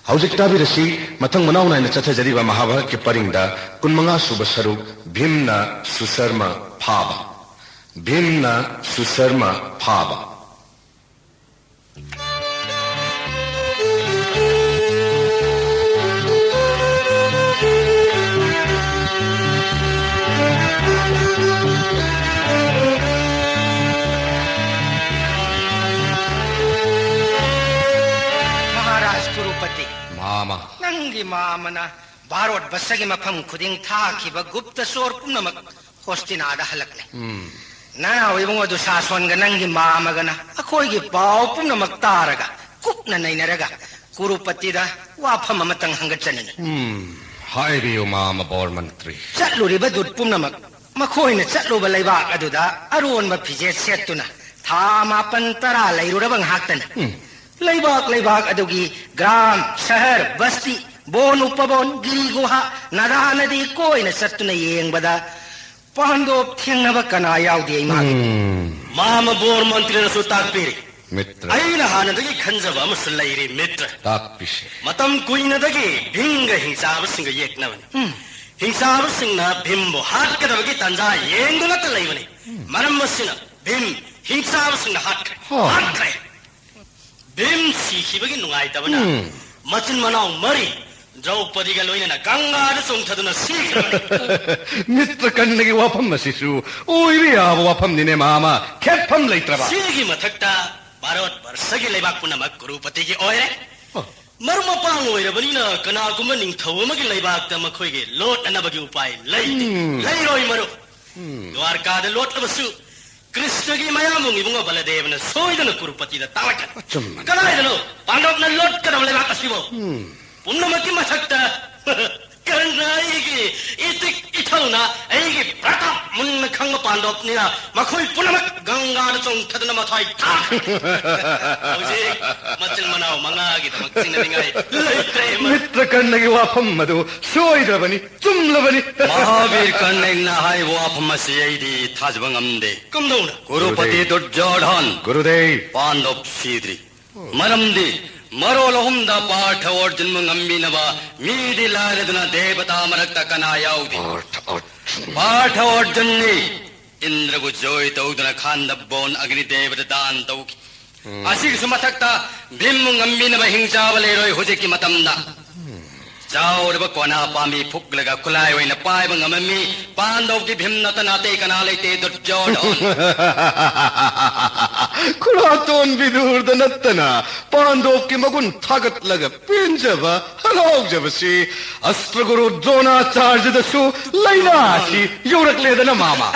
हौजिक ताबिरसी मथंग मनाव नाइन चथजरिबा महाभारत के परिंगदा कुनमंगा सुब सरुक भीमना सुशर्मा फाबा भीमना सुशर्मा फाबा मामा नंगी मामना भारत बसगी मफम खुदिंग था खिबा गुप्त सोर पुनमक होस्टिनादा हलकने नाना ओइबंगो दु सासोनगा नंगी मामगना अखोइगी पाव पुनमक तारगा कुपना नैनरगा कुरुपतिदा वाफम अमतंग हंगचननी हाइबियो मामा बोर मंत्री चलुरिबा दुत पुनमक मखोइना चलुबा लैबाक अदुदा अरोनबा फिजे सेतुना था मापन तरा लैरुरबंग हाक्तना लैबाक अदुगी ग्राम शहर बस्ती बोन उपबोन गिरी गुहा नदा नदी कोइना चत्तुना येंगबदा पांडोप थेंगनबा कना याउदे इमागी मामा बोर मंत्री नसु ताकपिरी मित्र अइना हानदगी खंजबा अमसु लैरी मित्र ताकपिसे मतम कुइनदगी भिंग हिंसाबसिंग येकनबनी हिंसाबसिंगना भिमबो हाटकदबगी तंजा येंगुलत लैबनी मरमसिना भिम हिंसाबसिंगना हाटरे भीम सीखिबगी नुंगाइतबना मचिन मनाउ मरी द्रौपदीगा लोइना गंगाद सोंथदुना सीखरबनी मित्र कन्नगी वाफम मसिसु ओइबी आब वाफम दिने मामा खेतफम लैत्रबा सीगी मथक्ता भारत वर्षगी लैबाक पुनमक गुरुपतिगी ओइरे मरुमपांग ओइरबनिना कनागुमा निंगथौमगी लैबाकता मखोइगे लोटनबगी उपाय लैरोइ मरु द्वारकाद लोटलबसु कृष्ण की मयामुंग इबुंग बलदेवना सोइदन कुरुपतिदा तावकन कनाइदनो पांडवना लोट करम लेबाक असिबो पुन्नमकी मथक्ता करनाइगी इतिक इथौना एगी प्रताप मुन्न खंग पांडवनिना मखोइ पुन्नमक गंगाद चोंथदना मथाइ था ओजे मचल मनाव मंगागी दमक्सिन निंगाइ लैत्रे मित्र कन्नगी वाफम मदु सोइदबनी चुमलबनी महावीर कन्नैना हाइ वाफम मसियैदी थाजबंगमदे कमदौना कुरुपति दुर्योधन गुरुदेव पांडव सीद्री मरमदी मरोलहुमदा पाठ अर्जुन मंगम्बिनबा मीदी लारदना देवता मरक्ता कना याउदी पाठ अर्जुननी इंद्रगु जोय तौदना खांदबोन अग्नि देवता दान तौकी असिग सुमथक्ता भीम मंगम्बिनबा हिंसाबलेरोय हुजिकी मतमदा जाओरबा कोना पामी फुकलगा खुलाय ओइना पाइबा ngममी पांडवकी भीम नतनाते कना लैते दुर्योधन खुलातोन विदुर नत्तना पांडव की मगुन थागत लगा पिंजबा हलाउजबसी अस्त्र गुरु द्रोणाचार्य दसु लैनासी योरकलेदना मामा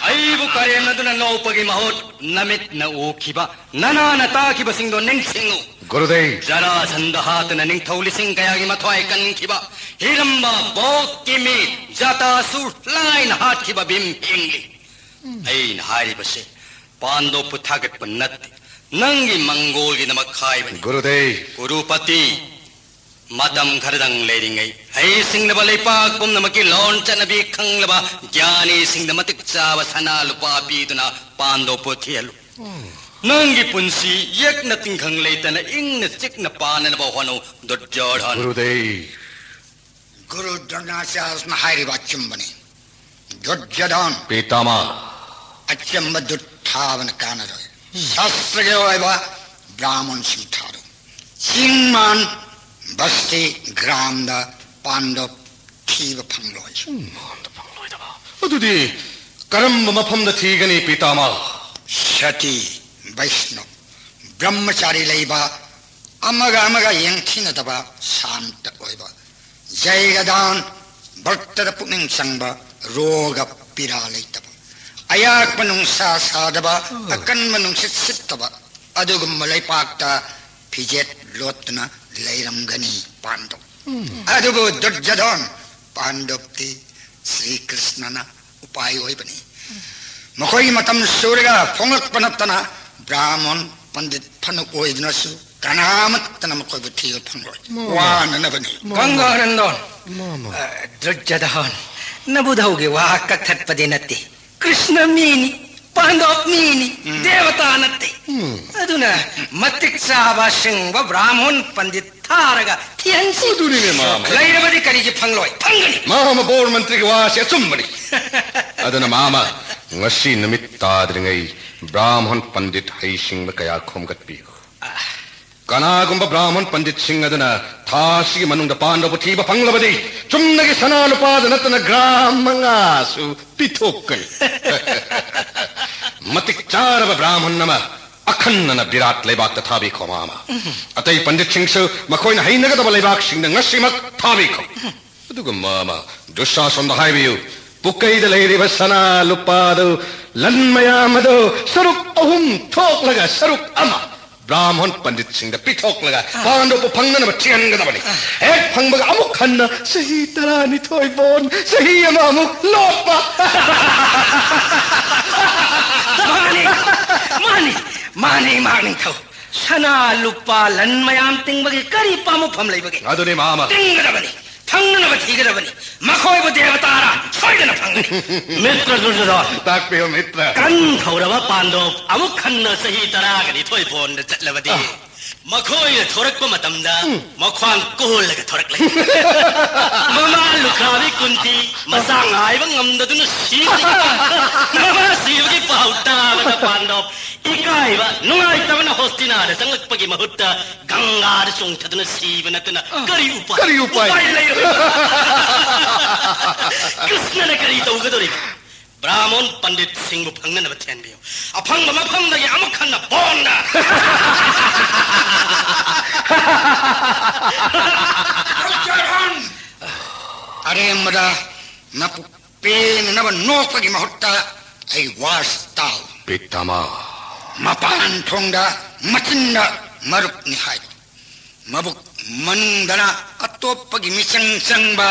अइबु करेनदुना नौपगी महोत नमित न ओखिबा ननाना ताकिबा सिंगदो निंगसिंगु गुरुदेव जरासंध हातना निंगथौलिसिंग कयागी मथवाय कनखिबा हिरंबा बोकिमी जटासुर लाइन हातखिबा भीम हिंगली ऐन हारिबसे पांडव पुथागत पन्नत नंगी मंगोलगी नमक खाइबनी गुरुदेव गुरुपति मतम खरदंग लेरिंगै ऐ सिंगनबा लेपाक पुमनमकी लोन चनबी खंगलबा ज्ञानी सिंगनमतिक चावा सना लुपा पीदुना पांडव पुथियलु नंगी पुंसी यक्न तिंखंग लेतन इंगन चिकन पाननबा होनो दुर्योधन गुरुदेव गुरु द्रोणाचार्य हारिबा चुंबनी दुर्योधन पितामह अचंब दुत्थावन कानरोय शास्त्रगे ओइबा ब्राह्मण सिंथारो सिंमान बस्ती ग्रामदा पांडव थीब फंगलोय फंगलोयदबा अदुदी करम मफमद थीगनी पितामह सती वैष्णव ब्रह्मचारी लैबा अमगा यंगथिनदबा शांत ओइबा जयगदान भक्तद पुनिंग संगबा रोग पीड़ा लैतबा अयाक मनुंसा सादबा अकन मनुंसित सितबा अदुगम लैपाक्ता फिजेत लोतना लैरमगनी पांडव अदुगु दुर्योधन पांडवती श्री कृष्णना उपाय ओइबनी मखोई मतम सूर्यगा फोंगलपनतना ब्राह्मण पंडित फनु ओइदनसु कनामतना मखोई बुथियो फंगलोय वाननबनी गंगानंदन दुर्योधन नबुधौगे वा कथत्पदे नत्ते कृष्ण मीनी पांडव मीनी देवता नत्ते अदुना मतिक चाबा सिंह ब्राह्मण पंडित थारगा थियंसी दुनिने मामा लैरबदी करिगी फंगलोय फंगनी मामा बोर्ड मंत्री की वास अचुम्बनी अदुना मामा ngasi namit tadringai brahman pandit hai sing kaya khomgatpiyo kanagumba brahman pandit sing aduna thasi manungda pandavu thiba panglabadi chumnagi sanalu padanatana gramanga su pithokkal matik charaba brahman nama akhannana virat leibak ta thabi kho mama atai pandit sing su makhoina hainagadaba leibak sing ngasi mak thabi kho aduga mama dushasanda haibiyu पुकैद लैरिब सना लुपादो लन्मयामदो सरुक अहुम ठोक लगा सरुक अमा ब्राह्मण पंडित सिंह पिठोक लगा पांडव को फंगन बच्चियन गदबनी एक फंगबग अमुक खन्ना सही तरानी थोई बोन सही अमामु लोपा मानी मानी मानी मानी थो सना लुपा लन्मयाम तिंगबगी करी पामु फम लैबगी अदुने मामा तिंगदबनी फंगनब थिगदबनी मखोयब देवतारा सोयदन फंगनी मित्र दुर्योधन ताकपियो मित्र कन थौरब पांडव अमुक खन्न सही तरागनी थोई बोन चलबदी मखोय थोरकप मतमदा मख्वान कोहलगा थोरकले ममा लुखावी कुंती मसांग आइब ngamdaduna सीबगी ममा सीबगी पाउटाबदा पांडव इकाइबा नुंगाइतबना होस्तिनादा संगकपगी महutta गंगादा सोंगथदना सीबनतना करी उपाय कृष्णने करी तौगदोरि ब्राह्मण पंडित सिंह फंगनब थेनबियो अफंग मफंगदगी अमुक खन्न बोंदा अरे मदा नपु पेन नब नोकगी महutta ai वास्ताव पितामा मपान थोंगदा मचिंदा मरुक निहाय मबुक मनुंदना अतोपगी मिसंग संगबा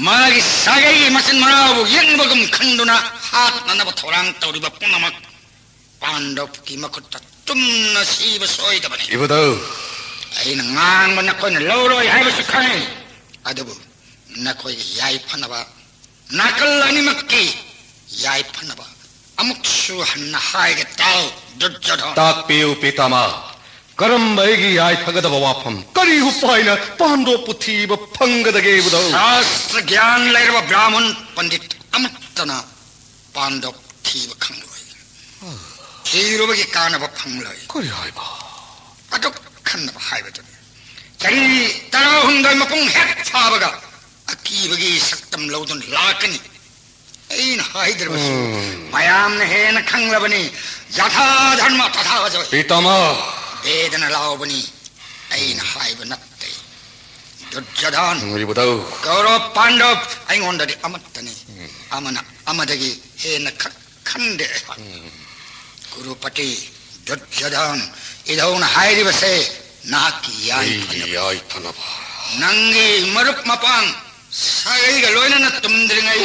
मागी सागै मसिन मनाबु यंगबगम खंडुना हात ननब थोरांग तौरिबा पुनमक पांडव की मखुत्ता तुमना सीब सोयदबनी इबदो ऐन ngang नखोन लौरोय हायबसु खै अदबु नखोय याय फनबा नकल अनिमक्की याय फनबा अमुक्सु हन्न हायगे ताव दुर्जधन ताकपियो पितामा करम बैगी आय फगदब वाफम करी उपायना पांडव पुथीब फंगदगे बुदो शास्त्र ज्ञान लैरब ब्राह्मण पंडित अमतना पांडव थीब खंगलोय थीरुबगी कानब फंगलोय करी हायबा अदुक खन्नब हायबदो चरी तराहुंदय मपुंग हेक फाबगा अकीबगी सक्तम लौदन लाकनी ऐन हायदरबसु मयामने हेन खंगलबनी यथा धर्म तथा वजो पितामा वेदन लावबनी ऐन हायब नत्ते दुर्योधन इबदो कौरव पांडव ऐंगोंददि अमत्तनी अमना अमदगी हेन खंडे गुरुपति दुर्योधन इधौन हायरिबसे नाकी याय फनबा नंगी मरुप मपांग सागैगा लोयनना तुमद्रिंगै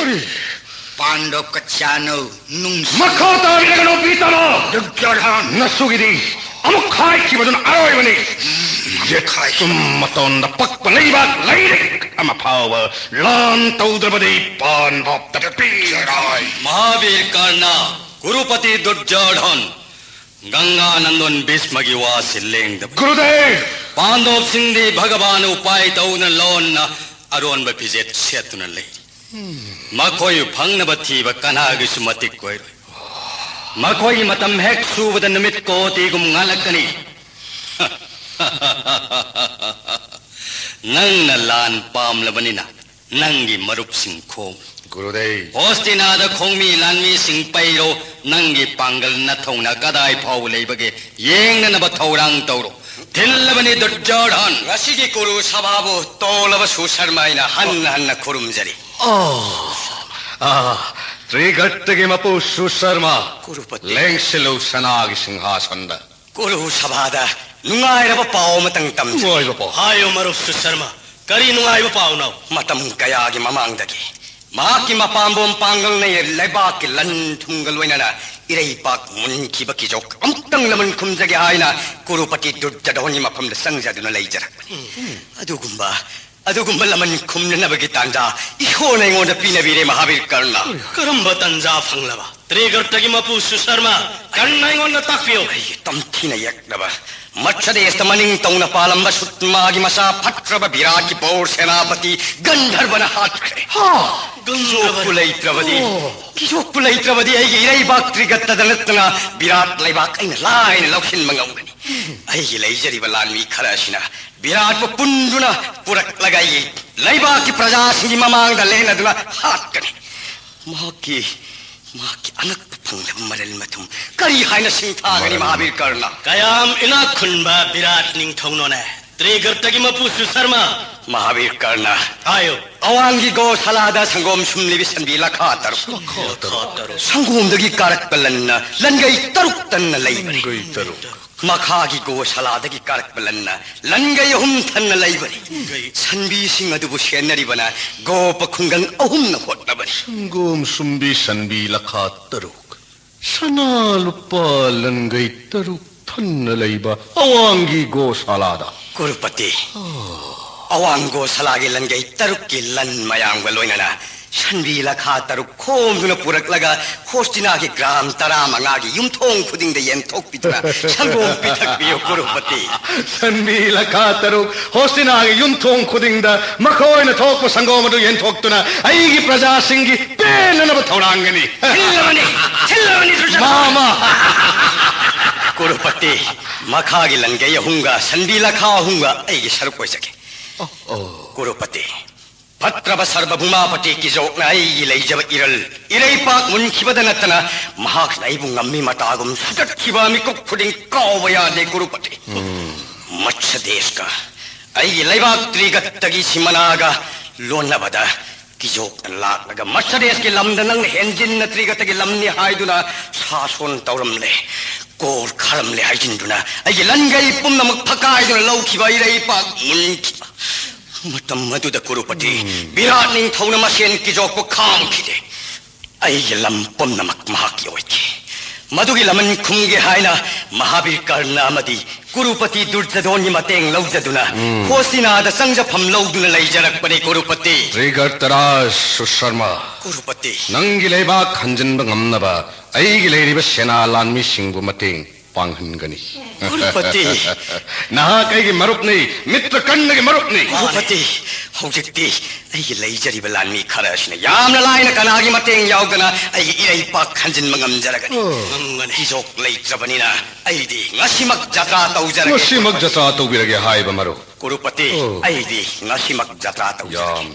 पांडव कच्चानो नुंग मखो ताविगनो पितामा दुर्योधन नसुगिदी अमुक खाय की बदन आरोय बनी ये खाय तुम मतों द पक पलेबा लैरे अमा पाव लान तौद्रबदी पान भक्त तपीराय महावीर कर्ण गुरुपति दुर्योधन गंगा नंदन भीष्मगी वासिलेंग गुरुदेव पांडव सिंधी भगवान उपाय तौन लोन अरोन बपिजेत सेतुन ले मखोय फंगनब थीब कनागिसु मतिक कोइरोय मखोय मतम हेक सुबद निमित कोतिगुम ngalakani नंग लान पामलबनिना नंगी मरुप सिंह खोम गुरुदेव होस्तिनाद खोंगमी लानमी सिंह पैरो नंगी पांगल नथौना कदाय फाव लेबगे येंगनब थौरांग तौरो थिल्लबनी दुर्योधन रसिगी कुरु सभाबु तोलब सुशर्माइना हन्न हन्न खुरुमजरी त्रिगट्टगे मपु सुशर्मा गुरुपति लेंगसिलो सनागी सिंहासनदा कुरु सभादा नुंगाइरब पाव मतंग तम नुंगाइरब पाव हायो मरुप सुशर्मा करी नुंगाइब पाव नौ मतम कयागी ममांगदगी माकी मपांबोम पांगल ने लेबाक की लन थुंगल वैना इरई पाक मुनकी बकी जोक अमुक्तंग लमन खुमजगे आइना कुरुपति दुर्योधन मफम द संगजदुना लैजरकनी अदुगुंबा लमन खुमनबगी तांजा इखोन ऐंगोंद पीनबीरे महावीर कर्ण करंब तंजा फंगलबा त्रिगर्तगी मपु सुशर्मा कन्नाइगोन ताक्पियो तमथिना यक्नबा मच्छदेश मनिंग तौना पालंब सुत्मागी मसा फट्रब विराट पौर सेनापति गंधर्वन हात्रे गंधर्वलैत्रवदी किशोकुलैत्रवदी ऐ इरै बाक्त्रिगत दलतना विराट लैबाक ऐन लाइन लौखिन मंगौगनी ऐ लैजरिब लानमी खरासिना विराट पुंडुना पुरक लगाई लैबाक की प्रजा सिंगी ममांग दलेनदुना हात्कनी माकी अनक फंगलब मरल मथुम करी हाइना सिंथागनी महावीर कर्णा कयाम इना खुनबा विराट निंगथौनोने त्रिगर्तगी मपु सुशर्मा महावीर कर्णा आयो अवांगी गौशालादा संगोम सुमलिबि संबी लखा तरु संगोमदगी कारक पलन्ना लनगई तरुक तन्न लैबनी मखागी गौशालादगी कारक पलन्ना लनगई हुम थन्न लैबनी संबी सिंह अदुबु सेनरिबना गोप खुंगंग अहुम न होटनबनी संगोम सुम्बी संबी लखा तरुक सना लुपा लनगई तरुक थन्न लैबा अवांगी गौशालादा कुरुपति अवांगो सलागे लनगई तरुक की लन मयांग लोइनना संबी लखा तरुक खोमदुना पुरकलगा होस्टिना के ग्राम तरा मंगागी युमथोंग खुदिंग दे येंथोक पितना संगोम पिथक बियो कुरुपति संबी लखा तरुक होस्टिना के युमथोंग खुदिंग दा मखोइन थोक संगोम दु येंथोक तुना ऐगी प्रजा सिंगी पेननब थौरांगनी छिल्लवनी मामा कुरुपति मखागी लनगई हुंगा संबी लखा हुंगा ऐगी सरक होई सके कुरुपति भद्रब सर्वभूमापति की जोकनाई लैजब इरल इरैपाक मुनखिबद नतना महाक नैबु ngम्मी मतागुम सुगतखिबा मिकुक खुदिंग कावया दे कुरुपति मत्स्य देश का ऐ लैबाक त्रिगतगी सिमनागा लोनबदा की जोक लाकनगा मत्स्य देश के लमदनंग हेंजिन त्रिगतगी लमनि हाइदुना सासोन तौरमले कोर खरमले हाइजिनदुना ऐ लनगई पुमनमक फकाइदुना लौखिबा इरैपाक मुनखिबा मतम मधुद कुरुपति विराट निंथौना मसेन की जोक खाम खिदे ऐ लम पुमनमक महाकी ओइके मधुगी लमन खुंगे हाइना महावीर कर्णा मदी कुरुपति दुर्जधोनी mateeng लौजदुना होसिनाद संजफम लौदुना लैजरकपने कुरुपति त्रिगर्तराज सुशर्मा कुरुपति नंगी लैबाक खंजनब ngamnaba ऐगी लैरिबा सेना लानमी सिंगबु mateeng पांगहनगनी कुरुपति नहा कई मरुप नहीं मित्र कन्न के मरुप नहीं कुरुपति हौजिक्ति ऐगी लैजरिबा लानमी खरासिना यामना लाइन कनागी mateeng याउदना ऐगी इरैपाक खंजन मंगमजरगनी मंगन हिजोक लैत्रबनिना ऐदी ngasimak jatra तौजरगे ngasimak jatra तौबिरगे हाइबा मरु कुरुपति ऐदी ngasimak jatra तौजरगे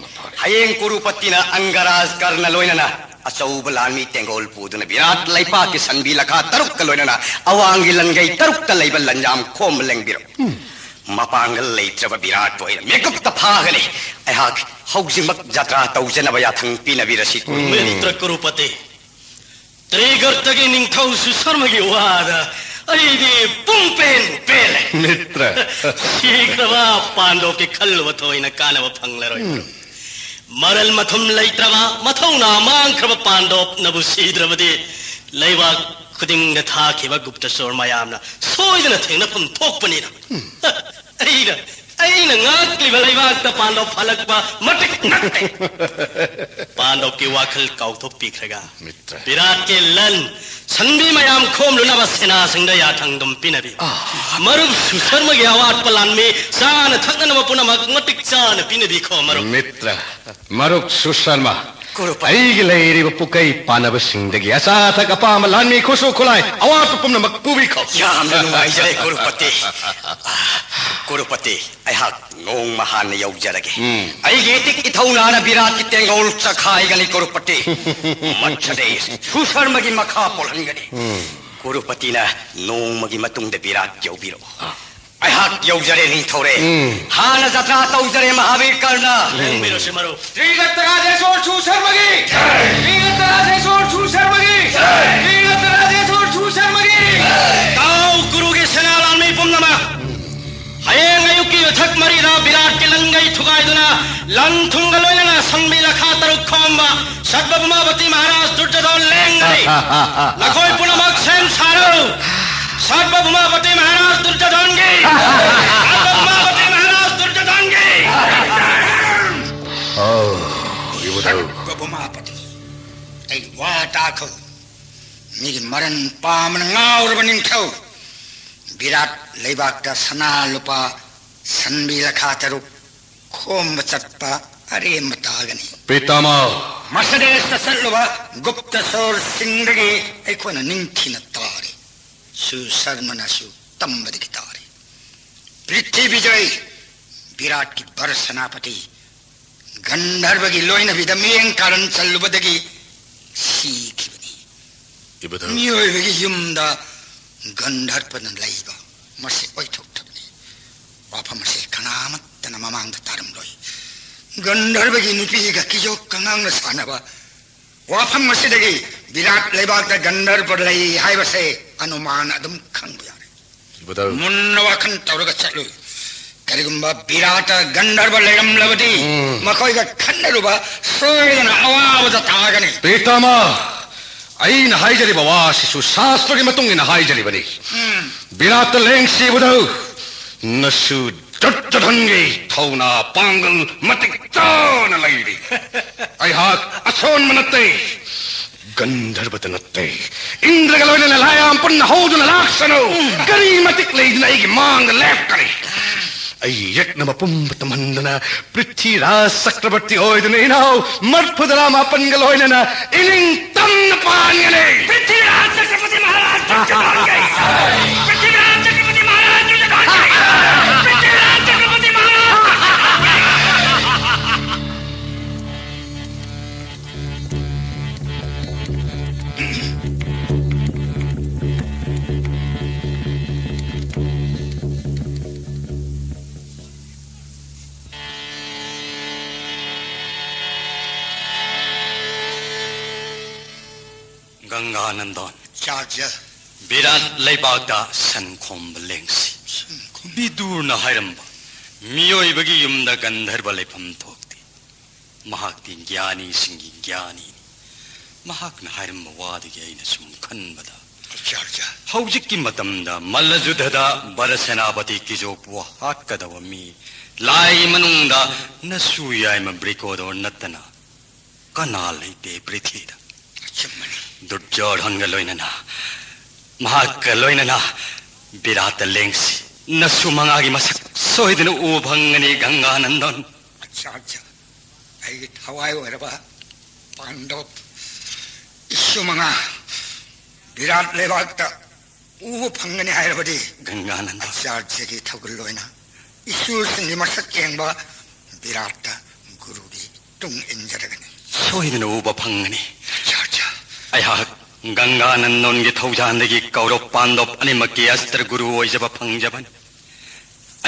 हयें कुरुपतिना अंगराज कर्ण लोइनना अचौब लानमी तेंगोल पुदुना विराट लैपा के संबी लखा तरुक लोइनना अवांगी लनगई तरुक लैबा लंजाम खोम लेंबिरो मपांगल लैत्रब विराट पोइना मेकअप तफागले अहाक हौजिमक जत्रा तौजनबा याथंग पिनबिरसी मित्र कुरुपति त्रिगर्तगी निंथौ सुशर्मगी वादा ऐदी पुंपेन पेले मित्र शीघ्रवा पांडव के खलवथोइना कानब फंगलरोय मरल मथुम लैत्रवा मथौना मांख्रब पांडव नबु सीद्रवदे लैवा खुदिंग थाखिबा गुप्तचोर मयामना सोइदना थेंगनफम थोकपनिना ऐना ngakliba लैवाक्ता पांडव फलकबा मटिक नक्ते पांडव की वाखल काउथोक पिखरगा विराट के लन संबी मयाम खोमलुनबा सेना सिंगदा याथंगम पिनबी मरुब सुशर्म के आवाट पलान में सान थकनबा पुनमक मटिक चान पिनबी खो मरुब मित्र मरुब सुशर्मा ऐगी लैरिबा पुकै पानब सिंगदगी असाथक अपाम लानमी खुसु खुलाय अवाट पुमनमक पुबी खो यामना नुंगाइजरे कुरुपति अहाक नोंग महान यौजरगे ऐगी तिक इथौनाना विराट की तेंगोल चखाइगनी कुरुपति मच्छदेश सुशर्मगी मखा पोलहनगनी कुरुपतिना नोंमगी मतुंगदे विराट यौबिरो अहाक यौजरे निंथौरे हाना जत्रा तौजरे महावीर कर्णा मेरो से मरो त्रिगर्तराजेश्वर सुशर्मगी त्रिगर्तराजेश्वर सुशर्मगी त्रिगर्तराजेश्वर सुशर्मगी ताऊ गुरु के सेनालान में पुमनमा हयें अयुकी थक मरीदा विराट के लंगई थुगाइदुना लन थुंगलोइना संबी लखा तरुक खोमबा सर्वभूमावती महाराज दुर्जधन लेंगई लखोय पुनमक सेन सारो सर्वभूमावती महाराज दुर्जधन गे सर्वभूमावती महाराज दुर्जधन गे सर्वभूमापति ऐ वाटाख ꯃꯤꯒꯤ ꯃꯔꯟ ꯄꯥꯝꯕꯅ ꯉꯥꯎꯔꯕ ꯅꯤꯡꯊꯧ ꯕꯤꯔꯥꯠ ꯂꯩꯕꯥꯛꯇ ꯁꯅꯥ ꯂꯨꯄꯥ ꯁꯟꯕꯤ ꯂꯈꯥ ꯇꯔꯨꯛ ꯈꯣꯝꯕ ꯆꯠꯄ ꯑꯔꯦꯝꯕ ꯇꯥꯒꯅꯤ ꯄꯤꯇꯥꯃꯥ ꯃꯁꯗꯦꯁꯇ ꯆꯠꯂꯨꯕ ꯒꯨꯞꯇꯁꯣꯔꯁꯤꯡꯗꯒꯤ ꯑꯩꯈꯣꯏꯅ ꯅꯤꯡꯊꯤꯅ ꯇꯥꯔꯤ ꯁꯨꯁꯔꯃꯅꯁꯨ ꯇꯝꯕꯗꯒꯤ ꯇꯥꯔꯤ ꯄ꯭ꯔꯤꯊꯤꯕꯤꯖꯣꯏ ꯕꯤꯔꯥꯠꯀꯤ ꯚꯔ ꯁꯦꯅꯥꯄꯇꯤ ꯒꯟꯙꯔꯕꯒꯤ ꯂꯣꯏꯅꯕꯤꯗ ꯃꯤꯌꯦꯡ ꯀꯥꯔꯟ ꯆꯜꯂꯨꯕꯗꯒꯤ ꯁꯤꯈꯤꯕꯅꯤ ꯃꯤꯑꯣꯏꯕꯒꯤ ꯌꯨꯝꯗ ꯒꯟꯙꯔꯕꯅ ꯂꯩꯕ ꯃꯁꯤ ꯑꯣꯏꯊꯣꯛꯇꯕꯅꯤ ꯋꯥꯐꯝ ꯑꯁꯤ ꯀꯅꯥꯃꯠꯇꯅ ꯃꯃꯥꯡꯗ ꯇꯥꯔꯝꯂꯣꯏ ꯒꯟꯙꯔꯕꯒꯤ ꯅꯨꯄꯤꯒ ꯀꯤꯖꯣꯛꯀ ꯉꯥꯡꯅ ꯁꯥꯟꯅꯕ ꯋꯥꯐꯝ ꯑꯁꯤꯗꯒꯤ ꯕꯤꯔꯥꯠ ꯂꯩꯕꯥꯛꯇ ꯒꯟꯙꯔꯕ ꯂꯩ ꯍꯥꯏꯕꯁꯦ ꯑꯅꯨꯃꯥꯟ ꯑꯗꯨꯝ ꯈꯪꯕ ꯌꯥꯔꯦ ꯃꯨꯟꯅ ꯋꯥꯈꯜ ꯇꯧꯔꯒ ꯆꯠꯂꯨ ꯀꯔꯤꯒꯨꯝꯕ ꯕꯤꯔꯥꯠꯇ ꯒꯟꯙꯔꯕ ꯂꯩꯔꯝꯂꯕꯗꯤ ꯃꯈꯣꯏꯒ ꯈꯟꯅꯔꯨꯕ ꯁꯣꯏꯗꯅ ꯑꯋꯥꯕꯗ ꯇꯥꯒꯅꯤ ꯄꯤꯇꯥꯃꯥ ꯑꯩꯅ ꯍꯥꯏꯖꯔꯤꯕ ꯋꯥꯁꯤꯁꯨ ꯁꯥꯁꯇ꯭ꯔꯒꯤ ꯃꯇꯨꯡ ꯏꯟꯅ ꯍꯥꯏꯖꯔꯤꯕꯅꯤ ꯕꯤꯔꯥꯠꯇ ꯂꯦꯡꯁꯤꯕꯗꯨ ꯅꯁꯨ ꯖꯠꯖꯊꯟꯒꯤ ꯊꯧꯅꯥ ꯄꯥꯡꯒꯜ ꯃꯇꯤꯛ ꯆꯥꯅ ꯂꯩꯔꯤ ꯑꯩꯍꯥꯛ ꯑꯁꯣꯟꯕ ꯅꯠꯇꯦ ꯒꯟꯙꯔꯕꯇ ꯅꯠꯇꯦ ꯏꯟꯗ꯭ꯔꯒ ꯂꯣꯏꯅꯅ ꯂꯥꯌꯥꯝ ꯄꯨꯟꯅ ꯍꯧꯗꯨꯅ ꯂꯥꯛꯁꯅꯨ ꯀꯔꯤ ꯃꯇꯤꯛ ꯂꯩꯗꯨꯅ ꯑꯩꯒꯤ ꯃꯥꯡꯗ ꯂꯦꯞꯀꯅꯤ ꯑꯩ ꯌꯦꯛꯅꯕ ꯄꯨꯝꯕ ꯇꯝꯍꯟꯗꯨꯅ ꯄ꯭ꯔꯤꯊꯤꯔꯥꯖ ꯆꯀ꯭ꯔꯕꯔꯇꯤ ꯑꯣꯏꯗꯨꯅ ꯏꯅꯥꯎ ꯃꯔꯐꯨꯗꯔꯥ ꯃꯥꯄꯟꯒ ꯂꯣꯏꯅꯅ ꯏꯅꯤꯡ ꯇꯝꯅ ꯄꯥꯟꯒꯅꯤ पृथ्वीराज चक्रवर्ती महाराज पृथ्वीराज चक्रवर्ती महाराज पृथ्वीराज चक्रवर्ती महाराज गंगानंदन चार्जर बिराट लेबागदा सनखोंब लेंसी बिदूरना हायरंबा मियोइबगी युमदा गंधर्व लेफम थोक्ति महाक्ति ज्ञानी सिंगी ज्ञानी महाक्ना हायरंबा वादगी अइना सुम खनबदा चार्जर हौजिक्की मतमदा मल्लजुधदा बरसेनापति किजोपुवा हाटकदव मी लाई मनुंगदा नसु यायम ब्रिकोदो नत्तना कना लेते पृथ्वीदा चम्मनी दुर्योधनगा लोइनना महाक्का लोइनना बिरात लेंसी नसु मंगागी मसक सोइदन उभंगनी गंगानंदन चार्जर आई हवाई ओरबा पांडव इशु मंगा बिराट लेबागता उ फंगने हायरबदी गंगानंदन चार्जगी थगुल लोइना इशु सिंगी मसक केंबा बिराट गुरुगी तुंग इंजरगनी सोइदन उभंगनी चार्जर अयहाक गंगानंदन की थौजानदगी कौरव पांडव अनिमकी अस्त्र गुरु ओइजब फंगजबन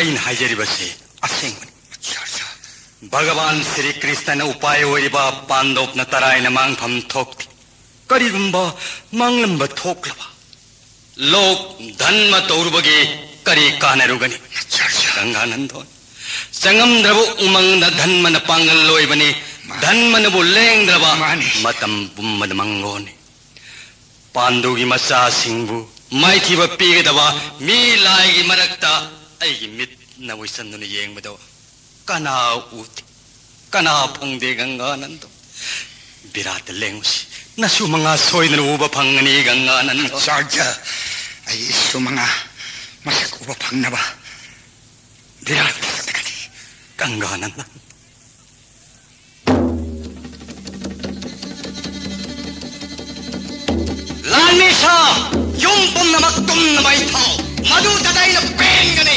अइन हाइजरिबसे असेंगबन भगवान श्री कृष्ण उपाय ओइबा पांडव न तराइन मांगफम थोक्ति करिगुंबा मांगलंब थोक्लबा लोक धन्म तौरुबगे करी कानरुगनी गंगानंदन संगमद्रबु उमंगद धन्मन पांगल लोइबनी धन्मनबु लेंगद्रबा मतम बुम्मद मंगोनी पांडुगी मचा सिंबु माइथिब पीगदबा मी लाइगी मरक्ता अइगी मित नवइसन्दुन येंगबदो कना उति कना फंगदे गंगानंद बिराट लेंगुसी नसु मंगा सोइदन उब फंगनी गंगानंद चार्जर आई सुमंगा मसक उब फंगनबा बिराट सतगनी गंगानंद लालमेशा युम पुम्नमक तुमनमई थाओ मधु तदाइन पेंगने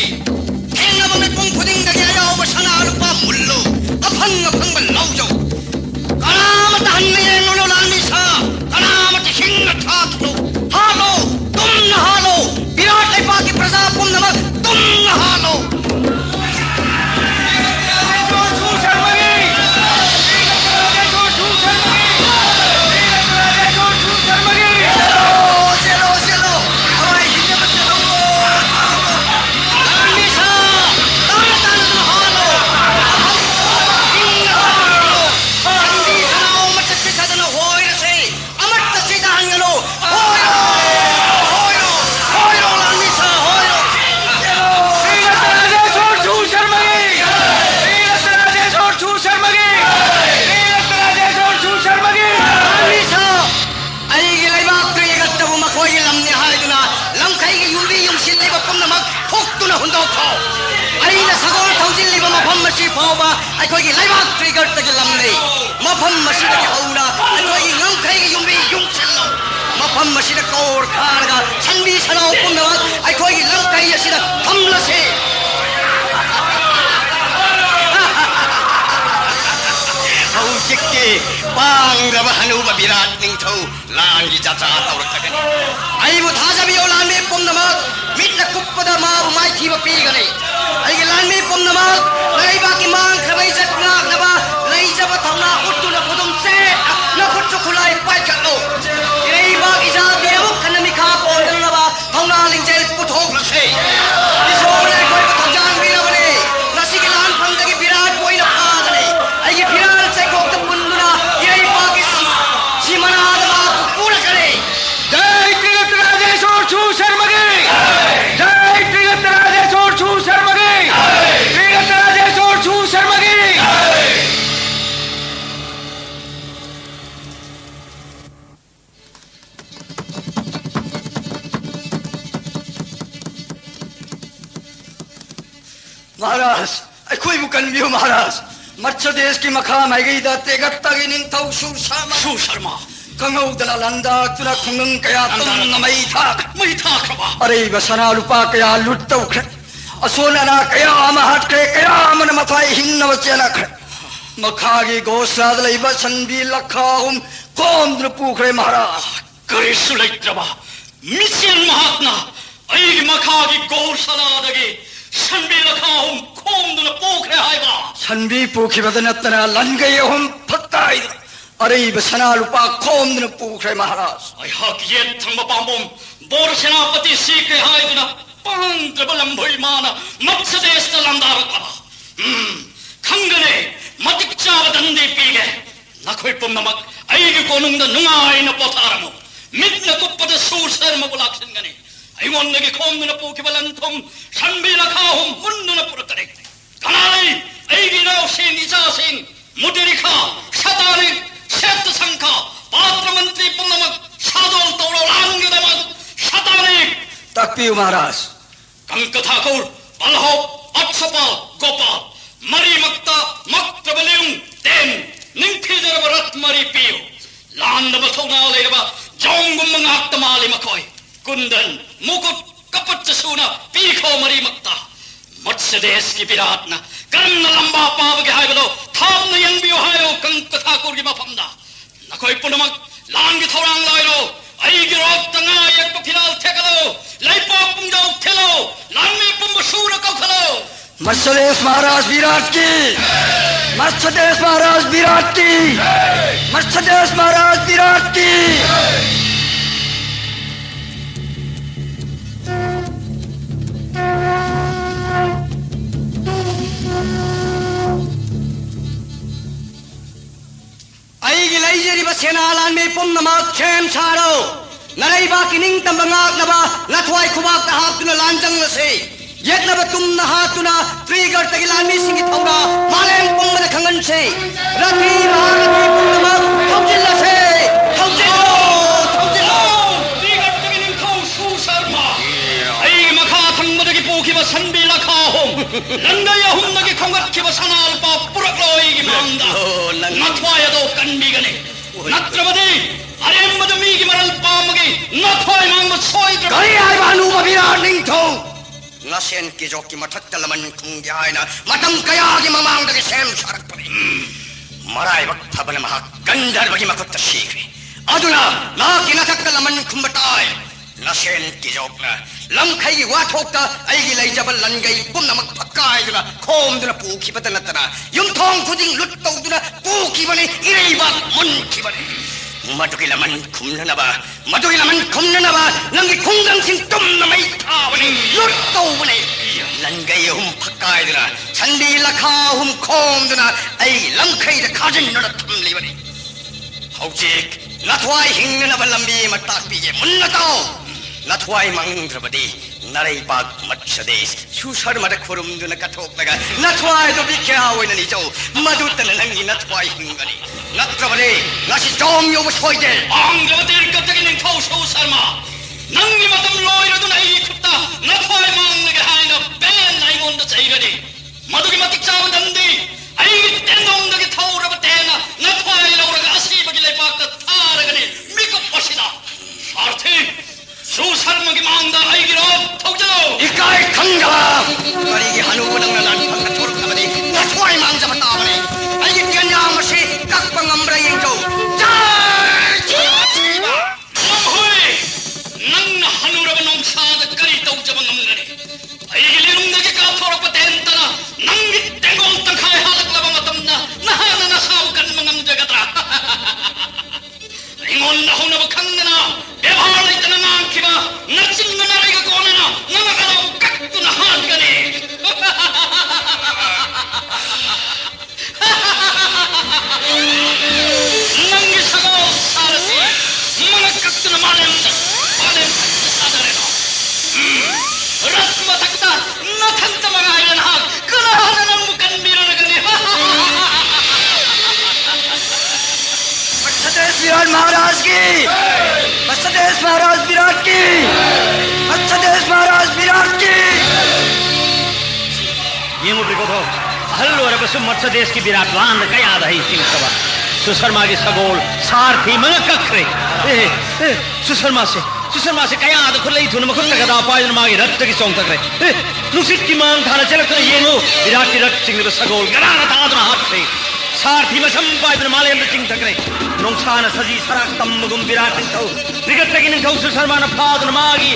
थेंगब में पुंग खुदिंगगे अयाव सनारुपा मुल्लो अफंग फंग लौजो कनामत हन्ने येंगलो लालमेशा कनामत हिंग ठाकलो हालो तुम न हालो विराट लेपा की प्रजा पुम्नमक तुम न हालो masi phauba aikoi gi laiba trigger ta gi lamni mafam masi da hauna aikoi gi ngangkai gi yumbi yumchillo mafam masi da kor khanaga sanbi sanau punna aikoi gi langkai asida thamlase hausikki pangraba hanuba birat ningthau langi jatra taurakagani aibu thajabiyo lanme pomnama mitna kuppada ma mai thiba pigani aigi lanme pomnama laiba ki mang khabai jatna naba laijaba thauna uttuna pudum se na khutchu khulai pai khatlo laiba ija beu khanami kha pondanaba thauna lingjel puthok lase isole koi thajang birabane nasiki lan phangdagi birat poina phagani aigi birat se kokta punduna irei pakisi simanadama pura kare जय त्रिगत राजेश्वर छू शर्मगे जय त्रिगत राजेश्वर छू शर्मगे त्रिगत राजेश्वर छू शर्मगे महाराज अखोई मुकन बियो महाराज मत्स्य देश की मखा mai गई दा तेगत तगी निंथौ सु शर्मा कंगौ दला लंदा तुना खुंगं कया तुम नमई था खबा अरे बसना रुपा कया लुटतौ ख असोना ना कया महट के कया मन मथाई हिन्न वचना ख मखागी गोसाद लैबा संबी लखाहुम कोम द्रपुखरे महाराज करिसु लैत्रबा मिशन महात्मा ऐ मखागी गोसलादगे संबी लखाहुम खोमदुन पोखरे हाइबा संबी पोखि बदनतना लंगय हम फत्ताई अरे बसना रुपा खोमदुन पोखरे महाराज अहक ये थंब पांबोम बोर सेनापति सीखे हाइदुना पांत्र बलम भुइमाना मत्स्य देश लंदारकबा खंगने मतिक्चाव दंदी पीगे नखोई पुमनमक ऐगी कोनुंगद नुंगाइन पोथारमु मिद्न कुप्पद सूसर्म बुलाक्षिंगने ऐवोन्नगे खोमदुन पोखि बलंथुम संबी लखाहुम मुन्नुन पुरतरे कनालै ऐगी नावसिन इजासिन मुदिरिखा शतानि शेत संखा पात्र मंत्री पुमनमक सादोल तौरो लांगदमक शतानि तकपियो महाराज कंक ठाकुर बलहो अक्षपाल गोपाल मरी मक्ता मक्त बलियुं तेन निंखिजर बरत मरी पियो लांद बथौना लेरबा जोंगुम मंगाक्त माली मखोय कुंदन मुकुट कपट सुना पीखो मरी मक्ता मत्स्य देश की विराटना कर्म लंबा पाव के हायबलो थाम न यंबियो हायो कंक ठाकुर की मफमदा नखोय पुनमक लांग थौरांग लायरो ऐगी रोक तंगा एक फिराल थेकलो लैपो पुंजौ थेलो लांग में पुंब सूर कखलो मत्स्य देश महाराज विराट की मत्स्य देश महाराज विराट की मत्स्य देश महाराज विराट की ऐगी लैजरी बसेनालान में पुन्नमाक छेम सारो नरैबा की निंग तंबंगाक नबा नथवाई खुबाक तहातुना लांजंग से येतनब तुम नहातुना ट्रिगर तगिलान में सिंगी थौरा मालेन पुंगद खंगन से रति महारती पुन्नमाक थौजिल्ला से थौजिल्लो ट्रिगर तगिलिन खौ सुशर्मा ऐगी मखा थंगदगी पोखि बसंबी लखाहुम लंगय हुंदगी खंगत की बसनाल पा पुरक्लोईगी मांदा नथवायदो कंबिगने नत्रवदे अरेमद मीगी मरल पामगे नथवाय मांग सोइद्र गई आय बानु विराट निंथौ नसेन की जोकी मठत्त लमन खुंगी आयना मतम कयागी ममांगदगी सेम शरक परे मराय वक्त बन महा गंधर्वगी मकुत्त शीघ्रे अदुना नाकी नथत्त लमन खुंबटाय नसेन की जोकना लंखैगी वाथोक्ता ऐगी लैजबल लंगै पुनमक पक्कायदुना खोमदुना पूखिबदनतना युमथोंग खुदिंग लुट्तौदुना पूखिबने इरैबा मुनखिबने मधुगी लमन खुमननबा नंगी खुंगंग सिंग तुमनमै थावने लुट्तौबने लंगै हुम पक्कायदुना छंदी लखाहुम खोमदुना ऐ लंखैद खाजन्नड थमलिबने हौजिक नथवाई हिंगनबा लंबी मताकपिगे मुन्नताओ नथवाई मंग्रबदी नरैबाग मत्स्य देश सुशर्मद खुरुमदुना कथोक्लगा नथवाई दो बिख्या ओइना निजौ मधुतन नंगी नथवाई हिंगनी नत्रबदे नसी जोम यो सोइदे आंग्रबदी कतगिन खौ सुशर्मा नंगी मतम लोइरदुना ऐ खुत्ता नथवाई मांगलगे हाइना बेन नाइगोंद चैगदे मधुगी मतिक्चा ꯃꯇꯝꯗꯤ ꯑꯩꯒꯤ ꯇꯦꯡꯗꯣꯡꯗꯒꯤ ꯊꯧꯔꯕ ꯇꯦꯡꯅ ꯅꯊ꯭ꯋꯥꯏ ꯂꯧꯔꯒ ꯑꯁꯤꯕꯒꯤ ꯂꯩꯄꯥꯛꯇ ꯊꯥꯔꯒꯅꯤ ꯃꯤꯀꯞ ꯑꯁꯤꯗ ꯁꯥꯔꯊꯤ ꯁꯨꯁꯔꯃꯒꯤ ꯃꯥꯡꯗ ꯑꯩꯒꯤ ꯔꯣꯞ ꯊꯧꯖꯧ 이까이 강자와 머리기 한우는 난 방가 초록나버리 나초이 망자마 따버리 알기 뛰었냐 것이 깍방 엄브라 인조 짤지마 어허이 낭나 한우라고 농사가 까리 떠우자방 없느니 아이기 리룽나게 까토록바 댄따나 낭기 땡공땅 카이 하락라방 어떤나 나하나나 사우간 망암자가더라 링온 나호나버 강나나 배바라 있다나 망키바 나친구 나라이가 꼬나나 나가가라고 깍두나 하드가니 낭기 사가오 사르시 mga 깍두나 마렘 사다레노 라스마 닥다 나탄타마가 하이란 학 그나하나는 무간 미러나가니 मत्स्यदेश विराट महाराज की मत्स्यदेश महाराज विराट की मत्स्यदेश महाराज विराट की येंगो बिकोदो हल्लो रे बस मत्स्य देश की विराट लांद कया दही सिंह सभा सुशर्मा की सगोल सारथी मंग कखरे सुशर्मा से कया द खुलई थुन मखुन गदा पायन मागी रक्त की सोंग तकरे नुसित की मांग थाना चलक येंगो विराट की रक्त सिंह सगोल गराना तादना हाथ से सारथी में संपादन माले में चिंग तकरे नोंसाना सजी सराक तम्मगुम विराट थौ विगत की निथौ सुशर्मा न फादन मागी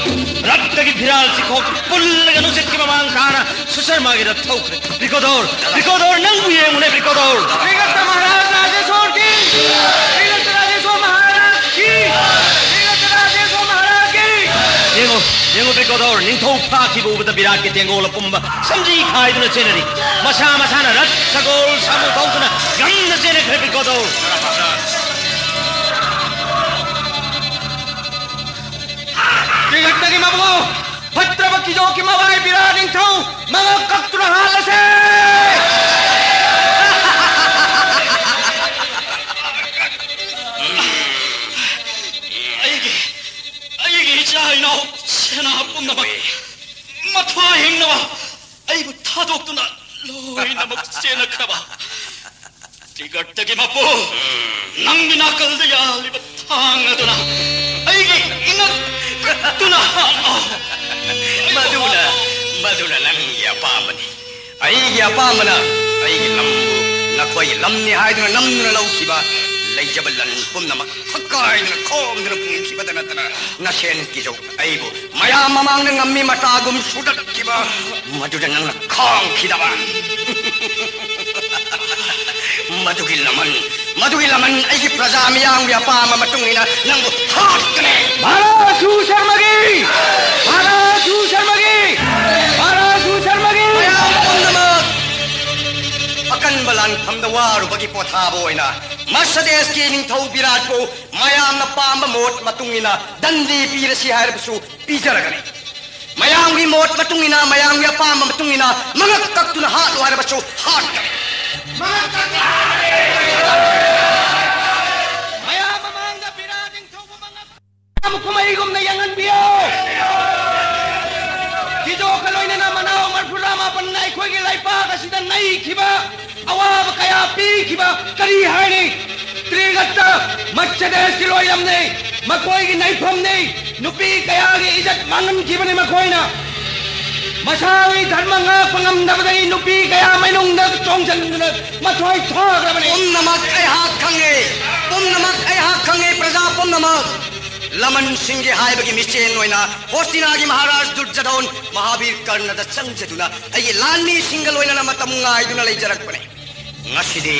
रक्त की भिराल सिखो पुल्ल नुसित की मांग थाना सुशर्मा की रथ थौ बिकोदौर नंगु ये मुने बिकोदौर विगत महाराज राजेश्वर की विगत राजेश्वर महाराज की विगत राजेश्वर महाराज की येंगो बिकोदौर निथौ फाकी बुबद विराट की तेंगोल पुंबा समझी खाई दुन चेनरी मसा न रथ सगोल सामु थौना गंद चेने खरे बिकोदौर Tigagtagi mabuo! Patra bakijo ki mawai biraning tau! Mga kaktunahala se! Ayigi ijay na sena punna bak matwahing na ba aybu tadok tu na loy na mag sena kraba Tigagtagi mabuo! Nang minakal na yali ba tanga tu na ayigi ingat Tuna maduna nang yapamani ai yapamana ai lambu nakoi lamni haiduna namna laukiba leijabalan pumnama hakkaiduna khomduna pungkiba danatana nashen kijo aibu maya mamang nang ammi matagum sudakkiba maduna nang khang khidaba Madugilaman ay prajamiyang yapama matungina nang hatkane Maharaja Sharmagi akan balang pamdawaru bagi pothabo ina Mastades ki ningthau virat ko mayam na pamba mot matungina dandi pirasi hairbusu pijaragani mayam wi mot matungina mayam wi pamba matungina mga kaktuna hatu hairbusu hatkane Maya mamanga pirating thau mga kamu kumaigom na yangan biyo Kijo kaloy na namanaw marfurama panay khoi laipa kasida nai khiba awab kaya pi khiba kari haini trigatta machades kiloy amne makoi gi nai phamne nupi kaya gi ijat mangan khibane makoina Masawi dharmanga pangamdabadai nupi kaya mainungda chongchanduna mathoi thagrabani Namak ay hak khange praja namak Laman Singhi haibagi michen noina Hostinagi Maharaj Durjadon Mahabir Karna da changchaduna ay lanmi single oina namatamnga iduna leijarakpane Ngasidi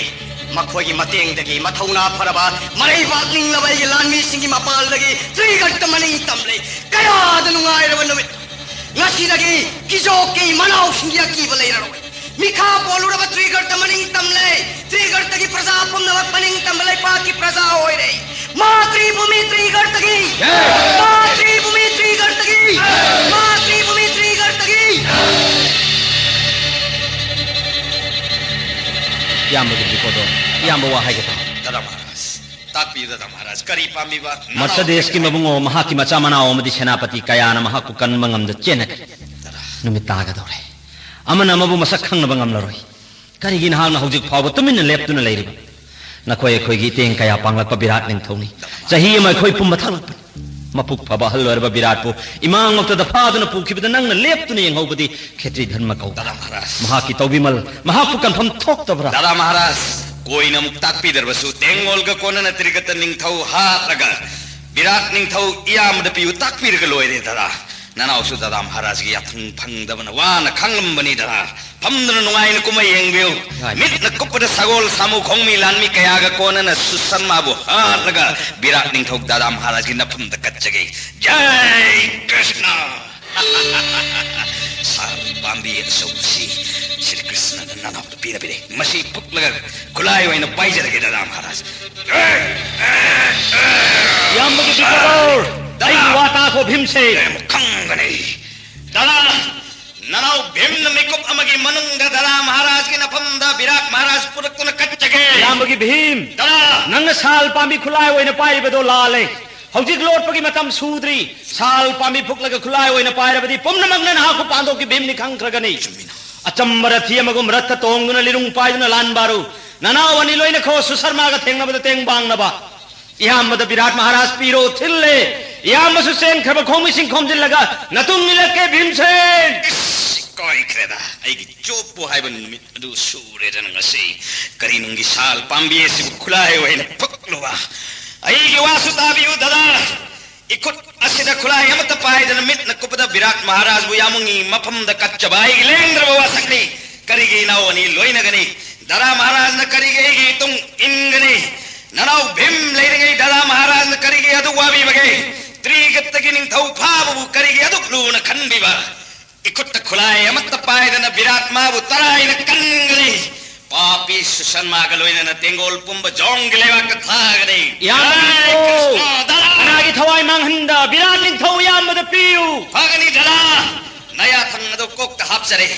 makhoi matengdagi mathauna pharaba marai batning labai lanmi Singhi mapaldagi trigatta maning tamle kaya danungai rabanumit Ngasidagi kijoki manaw Singhi ki balairaro Mikha boluraba trigatta maning tamle trigattagi praja pumna maning tamle paki praja hoire Matribhumi Trigartagi! Matribhumi Trigartagi! Matribhumi Trigartagi! Yamba gidi kodo, yamba wahai kita. Dada Maharaj, takpi Dada Maharaj, kari pami ba? Matsades ki mabungo mahaki macamana omadi senapati kayana mahakukan mangamda chenak. Numit taga dore. Amana mabu masakhang na bangam laroi. करिगी नहांना हौजिक फाव Tumin लेप्तुना लेरिबा नखोय अखोयगी Teng कया पांगलपा विराट निंथौनी चही अमा अखोय पुम थांगलप मपुक फबा हल्लोरबा विराट पु इमांग मक्तदा फादुना पुखिबदा नंगना लेप्तुना येंगौबदी खेत्री धर्म कौ दादा महाराज महाकी तौबिमल महापु confirm थोक्तबरा दादा महाराज कोइना मुक ताकपीदरबसु तेंगोलगा कोनना त्रिगत निंथौ हात्रगा विराट निंथौ इयामदा पियु ताकपीरगा लोयरे दादा ननावसु दादा महाराज की याथंग फंगदबना वाना खंगलंबनी दादा फमदना नुंगाइना कुमा येंगबियो मितना कुपदा सगोल सामु खोंगमी लानमी कयागा कोनना सुसन्माबु हात्रगा विराट निंथौ दादा महाराज की नफमदा कच्चगे जय कृष्ण साल पांबी सौसी श्री कृष्ण ननाव पीरा पीरे मसी पुक्लगा खुलाय वैना पाइजरगे दादा महाराज यामगी बिकरोर दाई वाता को भीमसे खंगने दादा ननाव भीम मेकुप अमगी मनुंग दादा महाराज की नफमदा विराट महाराज पुरकुन कच्चगे यामगी भीम दादा नंग साल पांबी खुलाय वैना पाइबदो लाले हौजिक लोटपगी मतम सूद्री साल पांबी फुकलगा खुलाय वैना पाइरबदी पुमनमगना नाखु पांदो की भीम निखंख्रगनी अचम्बर थियमगुम रथ तोंगुना लिरुंग पाइदुना लानबारू ननाव अनि लोइना खो सुशर्मागा थेंगनबदा तेंग बांगनबा इयामदा विराट महाराज पीरो थिल्ले इयामसु सेन खब खोमी सिंह खोमजिलगा नतुंग निलके भीमसेन कोई क्रेदा आइगी चोपो हाइबन मिदु सूरे जनंगसी करिनुंगी साल पांबिए सि खुलाय वैना फुकलुवा आइगी वासुताबियु दादा इकुट असिदा खुलाय अमत पाइदन मित नकुपदा विराट महाराज बु यामुंगी मफमदा कच्चबाई लेंद्र बवा सकनी करिगी नावनी लोइनगनी दादा महाराज न करिगी तुम इंगनी ननाव भीम लेरिगे दादा महाराज न करिगे अदु वाबी बगे त्रिगतगी निंथौ फाबु करिगे अदु लून खंबिबा इकुट खुलाय अमत पाइदन विराट माबु तराइन कंगनी पापी सुसन्मागलोइन न तेंगोल पुंब जोंगलेवा कथागनी अनागी थवाई मांगहंदा विराट निंथौ यामद पियु फागनी दादा नया थंगदो कोक हापसरे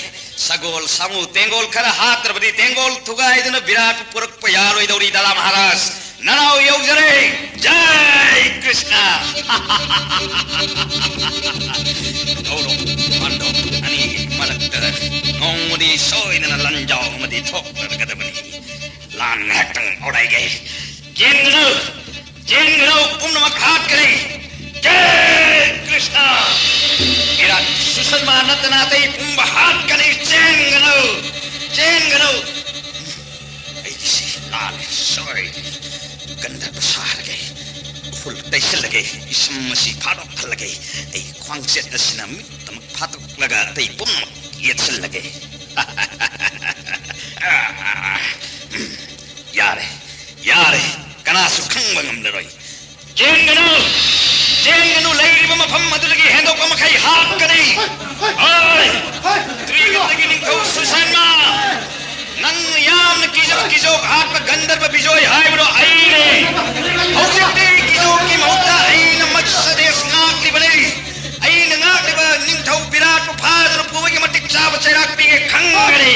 सगोल सामु तेंगोल खरा हात्रबदी तेंगोल थुगाइदन विराट पुरक पयारोय दौरी दादा महाराज ननाव योगजरे जय कृष्ण गौरो पांडव अनि मलक्तर नोंगदी सोइदन लंजाव मदी थोकरगदबनी लान हटंग ओडाइगे जेंगनो पुनमक हाथ करे जय कृष्ण विराट सुषमा नतनाते पुंब हाथ करे चेंगनो ऐसी लाल सोई गंधर्व सार गए फुल तैसल लगे इसम मसी फाड़ोक लगे ऐ ख्वांगसे दसना मितम फाड़ोक लगा तै पुम येसल लगे यारे कना सुखंग बंगम लरोई जेंगनो लैरिब मफम मदुलगी हेंदो कमखै हाथ कनै ओय त्रिगतगी निंखौ सुसन्मा नंग याम किजो हाथ गंधर्व बिजोय हाइब्रो आईने हौजिते किजो की मौता आईन मत्सदेश नाकली बने आईन नाकली ब निंथौ विराट फादर पुवगी मटिक चाब चराक पिगे खंगरे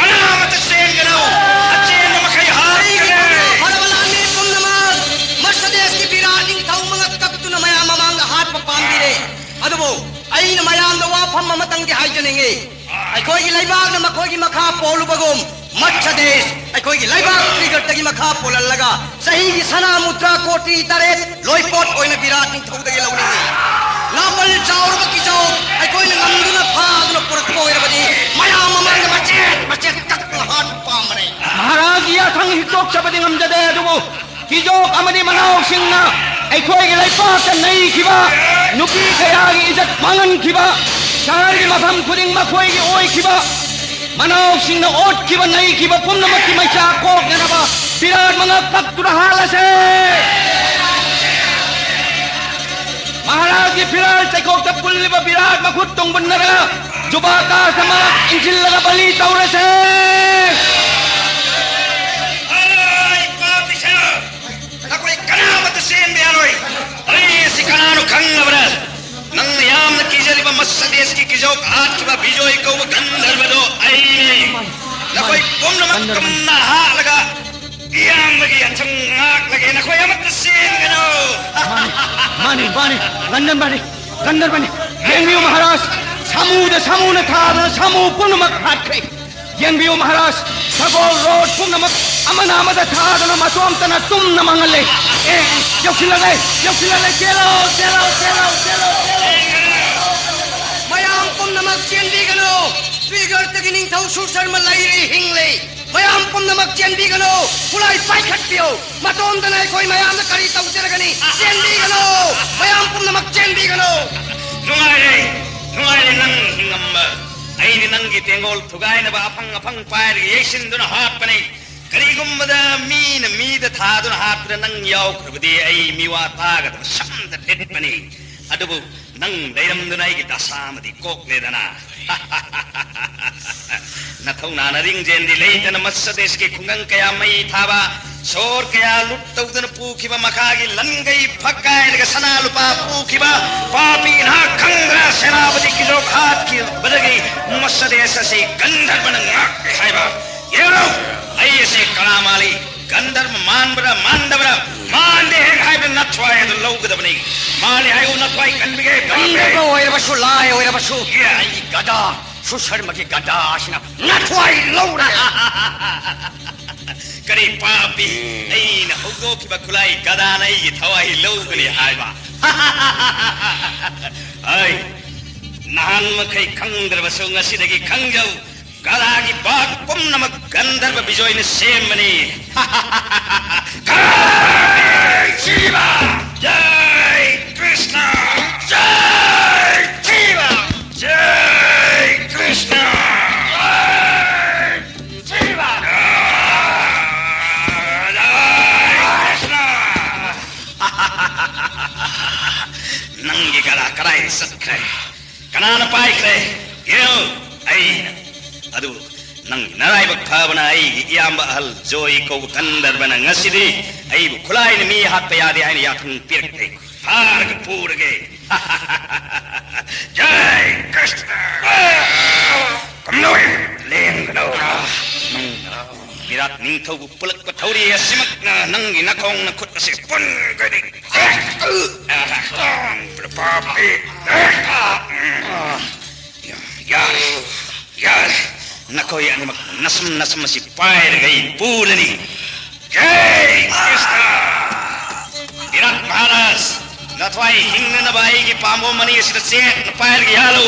कनामत सेंगनो अचेन मखै हाथ करे हरवलाने पुंगमाल मत्सदेश की विराट निंथौ मंग कप्तुन मया ममांग हाथ पांबिरे अदबो आईन मयाम द वाफम ममतंग दि हाइजनेंगे अखोगी लैबाग न मखोगी मखा पोलुबगोम मत्सदेश अखोगी लैबाग त्रिगतगी मखा पोललगा सही की सना मुद्रा कोटी तरे लोइपोट ओइना विराट निंथौदगी लौनिंगे लापल चाउर बकी चाउ अखोई नंगुना फागन पुरको ओइरबदी मयाम ममांग बचेत कक हाथ पामरे महाराज या थंग हितोक चबदी ngमजदे अदुबो किजोक अमदी मनाव सिंहना अखोगी लैपाक नै खिबा नुपी कयागी इज्जत मांगन खिबा शहर की मफम खुदिंग मखोई ओई खिबा मनाव सिंह ओट खिबा नहीं खिबा पुनमक की मैसा कोक नबा विराट मंगा पक्तुर हालसे महाराज की फिराल चकोक तपुल्लिबा विराट मखुत तोंगबनरा जुबाका समा इंजिलगा बलि तौरसे ay papisha takoi kanamat sen bearoy ay sikanaru khangabra नंग याम कीजलिबा मत्सदेश की किजोक हाथ किबा बिजोय को गंधर्वदो आईने नकोई पुनमकम ना हा लगा याम लगी अचंगाक लगे नकोई अमत सेंगनो माने गंधर्व बने गेंगियो महाराज सामू न था सामू पुनमक हाथ yenbiyo Maharaj sagol road pumnamak amana amada thadana matomtana tumna mangale yoksilale chelo mayam pumnamak chenbigano figure tagining thau Susarma lairi hingle mayam pumnamak chenbigano pulai paikhatpio matomtana koi mayam na kari taujaragani chenbigano mayam pumnamak chenbigano nungai nang hingamba ai nangi tengol thugai na ba apang pair yesin duna hat pani karigumbada mi da thaduna hat nang yaw krabdi ai miwa taga samda tet pani adubu nang dairam duna ai kita samadi kok le dana na thauna na ring jen di leitana masades ke khungang kaya mai thaba sor kaya lut tawdana pukhiba makagi langai phakai daga sana lupa pukhiba papi na khangra senapati kilo khat ki badagi masades se gandharvan ngak haiba yero ai se kalamali gandharv manbra mandabra mande haiba nathwai the logudabani mali ai nathwai kanbige kanbige oira basu ai gada Susarma ki gada asina nathwai lowra kari papi ai na hogo ki bakulai gada nai thawai logani haiba ai nan makai khangdar basu ngasi dagi khangjau gada ki bak pumnam gandharva bijoy ne semani Shiva Jai Krishna Jai Shiva Jai Krishna Shiva Nangi gala karai satkrai kanana pai kre yo ai adu nang narai bak thabana ai iyamba hal joy ko gandharvana ngasidi ai bu khulai ni mi hat pe yadi ai yathun pirte harg purge Jai Krishna kamnoi leng no Virat ning thau pulak pa thauri asimak na nangi nakong na khut asi pun gadi papi ya nakoi ani mak nasam si pair gai pulani Jai Krishna Virat Maharaj nathwai hingna na bai gi pamo mani sida set na pair gi halu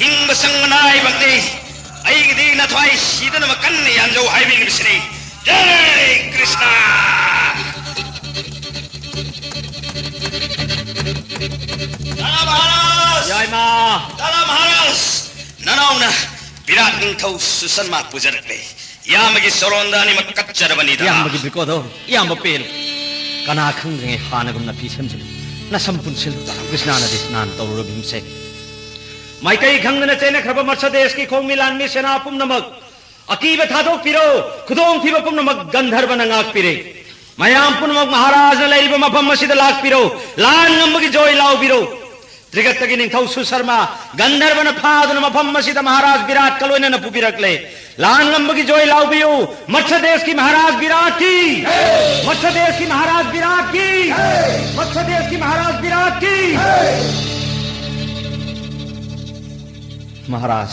hing basang manai bakti ai gi di nathwai sida na makan ni anjo hai bi bisni Jai Krishna Dala Maharaj Jai Ma Dala Maharaj nanauna Virat ning thau Susarma pujarle yamagi soronda ni makkacharabani da yamagi bikodo yamba pel kana khangre hanagumna pi semjil na sampunsil Krishna na disnan tawru bimse maikai khangna chena khraba Mercedes ki khongmilan mi sena pumnamak akiba thadok piro khudong thiba pumnamak gandharvana ngak pire mayam pumnamak Maharaj na laiba mafam masida lak piro lan ngambagi joy law piro Trigatagi ning thau Susarma gandharvana phaduna mafam masida Maharaj Virat kaloina na pubirakle lan ngambagi joy law biyo Mercedes ki Maharaj Virat ki Mercedes ki Maharaj Virat ki Mercedes ki Maharaj Virat ki Maharaj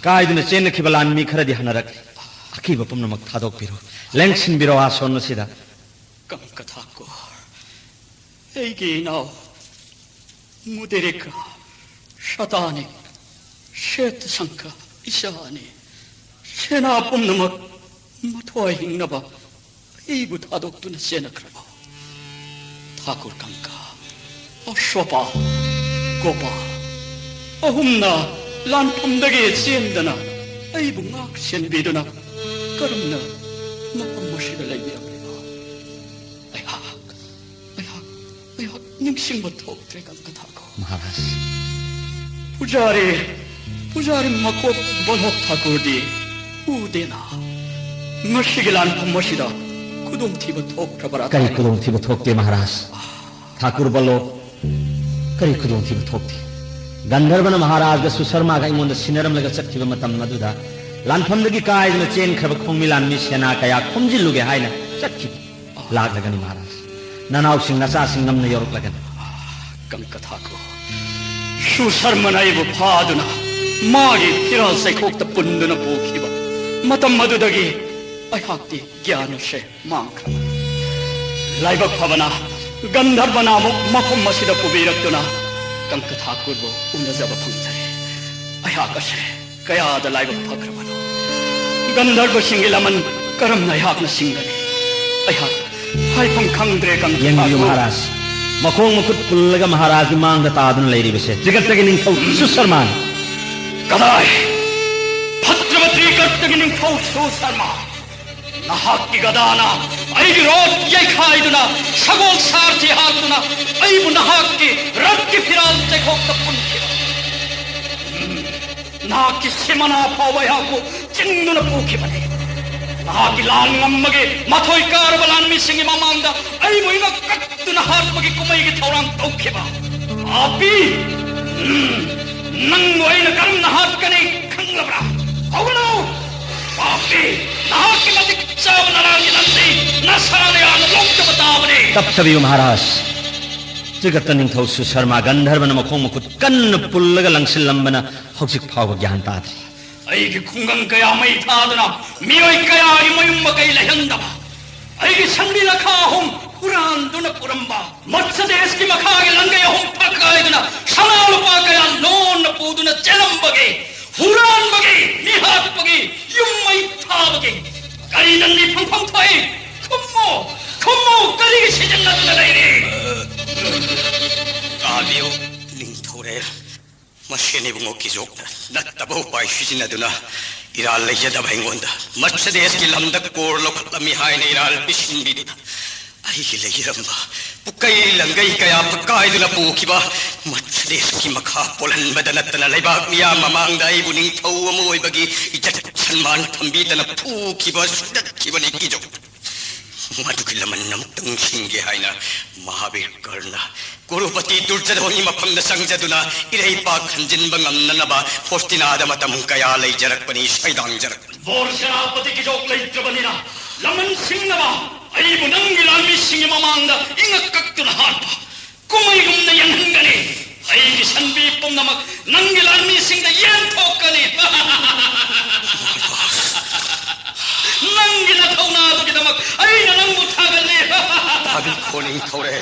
kaiduna chen khibalan mi khara di hanarak akiba pumnamak thadok piro lengsin biro ason sida kam katha ko eigi now mudereka shatani shet sanka ishani sena pumnamak mathwai hingnaba eibu thadok tuna sena kraba thakur kanka ashwapa gopa ahumna lan pumdage sendana eibu ngak sen biduna karumna mapamashida laibirabla ayhak ningsing bathok trekan kathako Maharaj pujari makop bolhok thakur di udena ngasigilan pamashida kudum thiba thok prabara kari kudong thiba thokte Maharaj Thakur balo kari kudong thiba thokte Gandharvana Maharaj ga Susarma ga ingonda sinaram laga chakhiba matam maduda lanphamdagi kaiduna chen khaba khongmilan mi sena kaya khomjilluge haina chakhi laglagani Maharaj nanaw sing nacha sing namna yorok lagani kam katha ko Susarma naibu phaduna magi tiral sai khokta punduna pokhiba मतम मधुदगी अहाक्ति ज्ञान से मांग लाइबक फबना गंधर्वना मफम मसिद पुबीरक्तुना कंक ठाकुरबो उनजब फंगजरे अहाकसे कयाद लाइबक फग्रबनो गंधर्व सिंगिलमन करम नयाकन सिंगने अहाक हाइफम खंगद्रे कंक यंगियो महाराज मखोंग मखुत पुल्लगा महाराज की मांग तादन लेरी बसे जगतगी निंथौ सुसरमान कदाय भद्रवती कर्तगी निंथौ सुसरमा नहाकी गदाना ऐगी road ये खाइदुना सगोल सारथी हाकदुना ऐबु नहाकी रक्की फिराल तेखोक तपुनखिरा नहाकी सिमना फावयाको चिंगुना पूखि बने नहाकी लाल नम्मगे मथोई कारबलान मिसिंगी ममांगा ऐबु इना कत्तुना हारपगी कुमैगी थौरांग तौखिबा आपी नंगो ऐना करम नहाकने खंगलबरा औगनो आपी नहाकी मतिक चाव नरागी नंदी नसाने आन लोक बतावने तब सभी महाराज जगत निंथौ सुसरमा गंधर्वन मखोंग मखुत कन्न पुल्लगा लंगसिलंबना हौजिक फाव ज्ञान ताद्री ऐगी खुंगंग कया मै थादना मियोय कया इमयुम कई लहंदबा ऐगी संदी लखा हम पुरान दुन पुरंबा मत्स्य देश की मखागे लंगे हम फकायदना सनाल पा कया लोन पूदुन चलम बगे हुरान बगे निहात बगे युम्मै थाबगे करी नंदी फंफं थाई खुम्मो करी सिजन न लेरे आलियो निंथोरे मशेने बुंगो की जोक नत्तबो पाई सिजनदुना इराल लेयदा भाइंगोंदा मत्स्य देश की लमदक कोर लोखलमी हायने इराल बिशिंबिदि आई लेयरंबा पुकई लंगई कया पकायदुना पूखिबा मत्स्य देश की मखा पोलन बदनतना लेबाक मिया ममांगदा इबु निंथौ अमोयबगी इज्जत सम्मान थंबीदना पूखिबा सुदखिबनि की जोक मधुकी लमन नमतंग सिंगे हायना महावीर कर्णा गुरुपति दुर्जधोनी मफमद संगजदुना इरैपा खंजिनब ngamnanaba फोस्टिनाद मतम कया लेजरकपनि सैदांजरकपनि बोरसेनापति की जोक लेत्रबनिना लमन सिंगनबा ऐबु नंगी लामी सिंग ममांगदा इंग कक्तुना हाटपा कुमैगुमना यंहंगने ऐगी संबी पुमनमक नंगी लामी सिंगदा यन थोकने नंगी नथौनादुगिदमक ऐना नंगु थागले ताबिल खोनिंग थौरे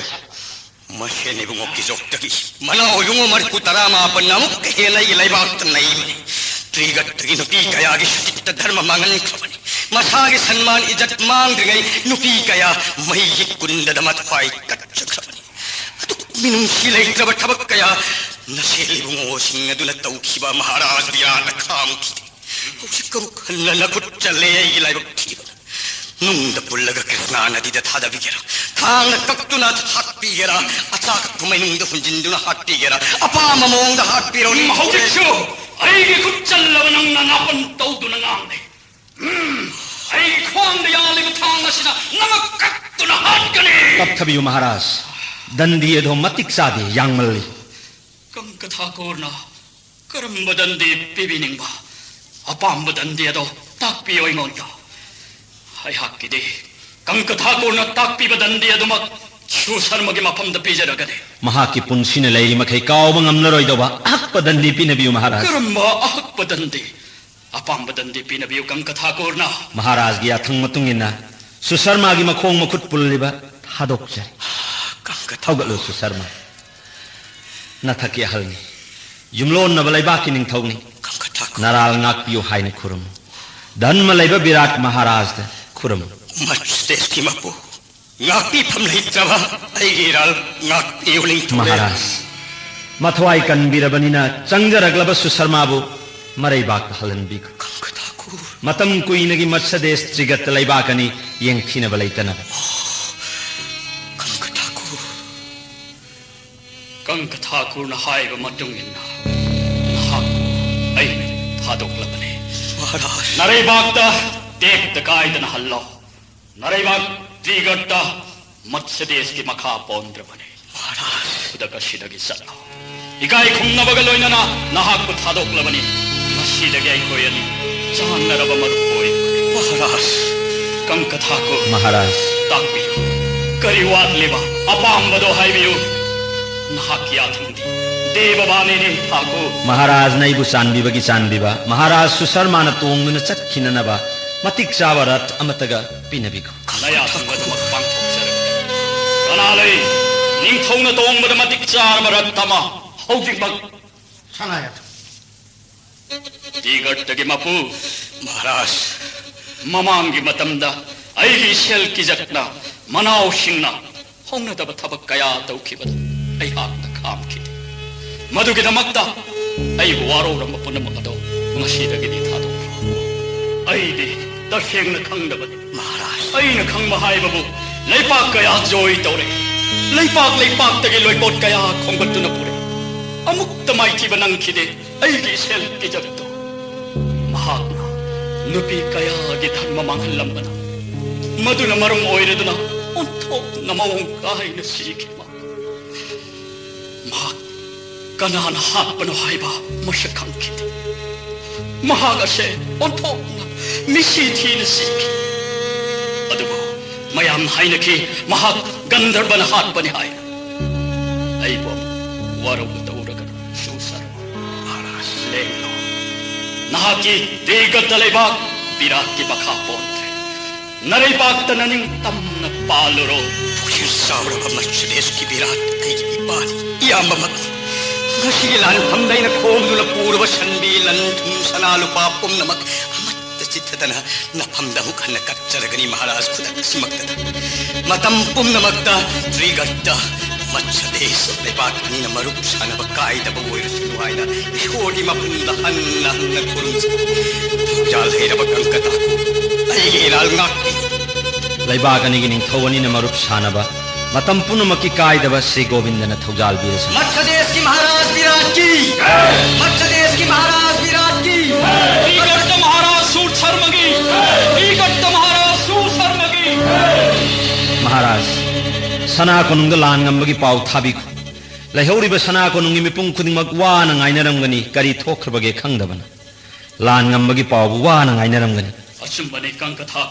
मशेने बुंगो की जोक्तगी मना ओयुंगो मरकु तरामा पन्नामुक हेलाई लैबाक नई त्रिगत त्रिनुपी कया की शुचित धर्म मांगन खबनी मसागे सम्मान इज्जत मांग गई नुपी कया मई कुंदद मत फाई कच्च खबनी अतु मिनुंसी लेत्रब ठबक कया नशेली बुंगो सिंग दुल तौखिबा महाराज दिया नखाम की उसिकरु खन्न नकुच्चले लैबक खिबा नुंद पुल्लग कृष्णा नदी थादा बिगेरा थांग कक्तुना हाक्पीगेरा अचाक कुमैनुंद हुंजिंदुना हाक्पीगेरा अपा ममोंग हाक्पीरोनी हौजिक्सु ऐगी कुच्चल्लवनंगना नापन तौदुना ngamne ऐगी ख्वांग यालिग थांगसिना नमक कक्तुना हाक्कने तब थबियो महाराज दंदी अधो मतिक सादे यांगमल्ली कंक ठाकुरना करम दंदी पिबिनिंगबा अपाम दंदी अधो ताकपी ओइंगोंदा अहाक्किदे कंक ठाकुरना ताकपी दंदी अदुमक सुसर्मगे मफमद पिजरगने महाकी पुंसिने लेरी मखै कावब ngamnaroidaba ahakpa dandi pinabiyo महाराज करम अहक्प दंदी अपाम दंदी पिनबियो कंक ठाकुरना महाराज की अथंग मतुंगिना सुसर्मा की मखोंग मखुत पुल्लिबा हादोकजरे कंक थौगलो सुसर्मा नथकी अहलनी युमलोन नबलैबा की निंथौनी कंक ठाकुर नाराल ngakpiyo haine खुरुम धन्म लैबा विराट महाराज द खुरुम मत्स्य देश की मपु ngakpi pham leitraba aigiral ngakpi uling महाराज मथवाई कनबिरबनिना चंगरगलब सुसर्माबु मरैबाक हलनबी कंक ठाकुर मतम कुइनगी मत्स्य देश त्रिगत लैबाकनी यंगथिनब लैतना कंक ठाकुर कंक ठाकुर हाइब मतुंगिना ऐ थादोकलबने महाराज नरैबाकता देखत कायदन हल्लो नरैबाक त्रिगट्टा मत्स्य देश की मखा पौंद्र बने महाराज उदक सिदगी सल्लो इकाई खुंगनबग लोइनना नहाक थादोकलबनी मसीदगे कोयनी चांगनरब मरुपोई महाराज कंक ठाकुर महाराज ताकबियो करिवात लेबा अपांबदो हाइबियो नहाकिया थंदी देवबाने ने ठाकुर महाराज नैबु चानबिबगी चानबिबा महाराज सुसर्माना तोंगुना चटखिननबा matik chawa rat amataga pinabiko laya thungadamak pangthokjarabani kana lei ningthongna tongbada matik charba rat tama hojikmak sanaya tigattagi mapu maharaj mamangi matamda aigi sel kijakna manau singna hongnadaba thabak kaya tawkhibada ai hakna khamki madugidamagta ai waroramba punamado ngasidagidi thado aidi tashengna khangdabani maharaj aina khangma haibabu leipak kaya joy tawre leipak tagi loipot kaya khongbatuna pure amukta maiti banang khide aigi sel kijakto mahakna nupi kaya gi dharma manghallambana maduna marum oireduna onthok namawong kaina sikima mahak kanana hapano haiba mashakhankite mahagase onthok misi thina siki adubo mayam hainaki mahak gandharbana hatpani hai aibo waraw tawraga susar maharaj lelo nahaki degataleibak birat ki bakha pontre nareibak tananing tamna paluro Pukir sauraba Mercedes ki birat ai ipani iyambamak ngasilan pamdaina khomdula purva sanbi lan thum sanalu papum namak amatta chittadana napamdahu khanna katcharagani maharaj khudak simakta matam pum namakta trigatta Mercedes lebat anina marup sanaba kaida bawoir suwaina ishodi mapunda hanna kurums jal heraba kankata ai ilal ngakki laibagani gining thawani na marup sanaba matam punamaki kaidaba Sri Govindana thaujal birasa Mercedes ki Maharaj Virat ki Mercedes ki Maharaj Virat ki tigatta maharaj suit sarmagi tigatta maharaj suit sarmagi maharaj sana konungda lan ngambagi pau thabik laihoriba sana konungi mipung khudingmak wana ngainaramgani kari thokhrabage khangdabana lan ngambagi pau wana ngainaramgani achumbani kankatha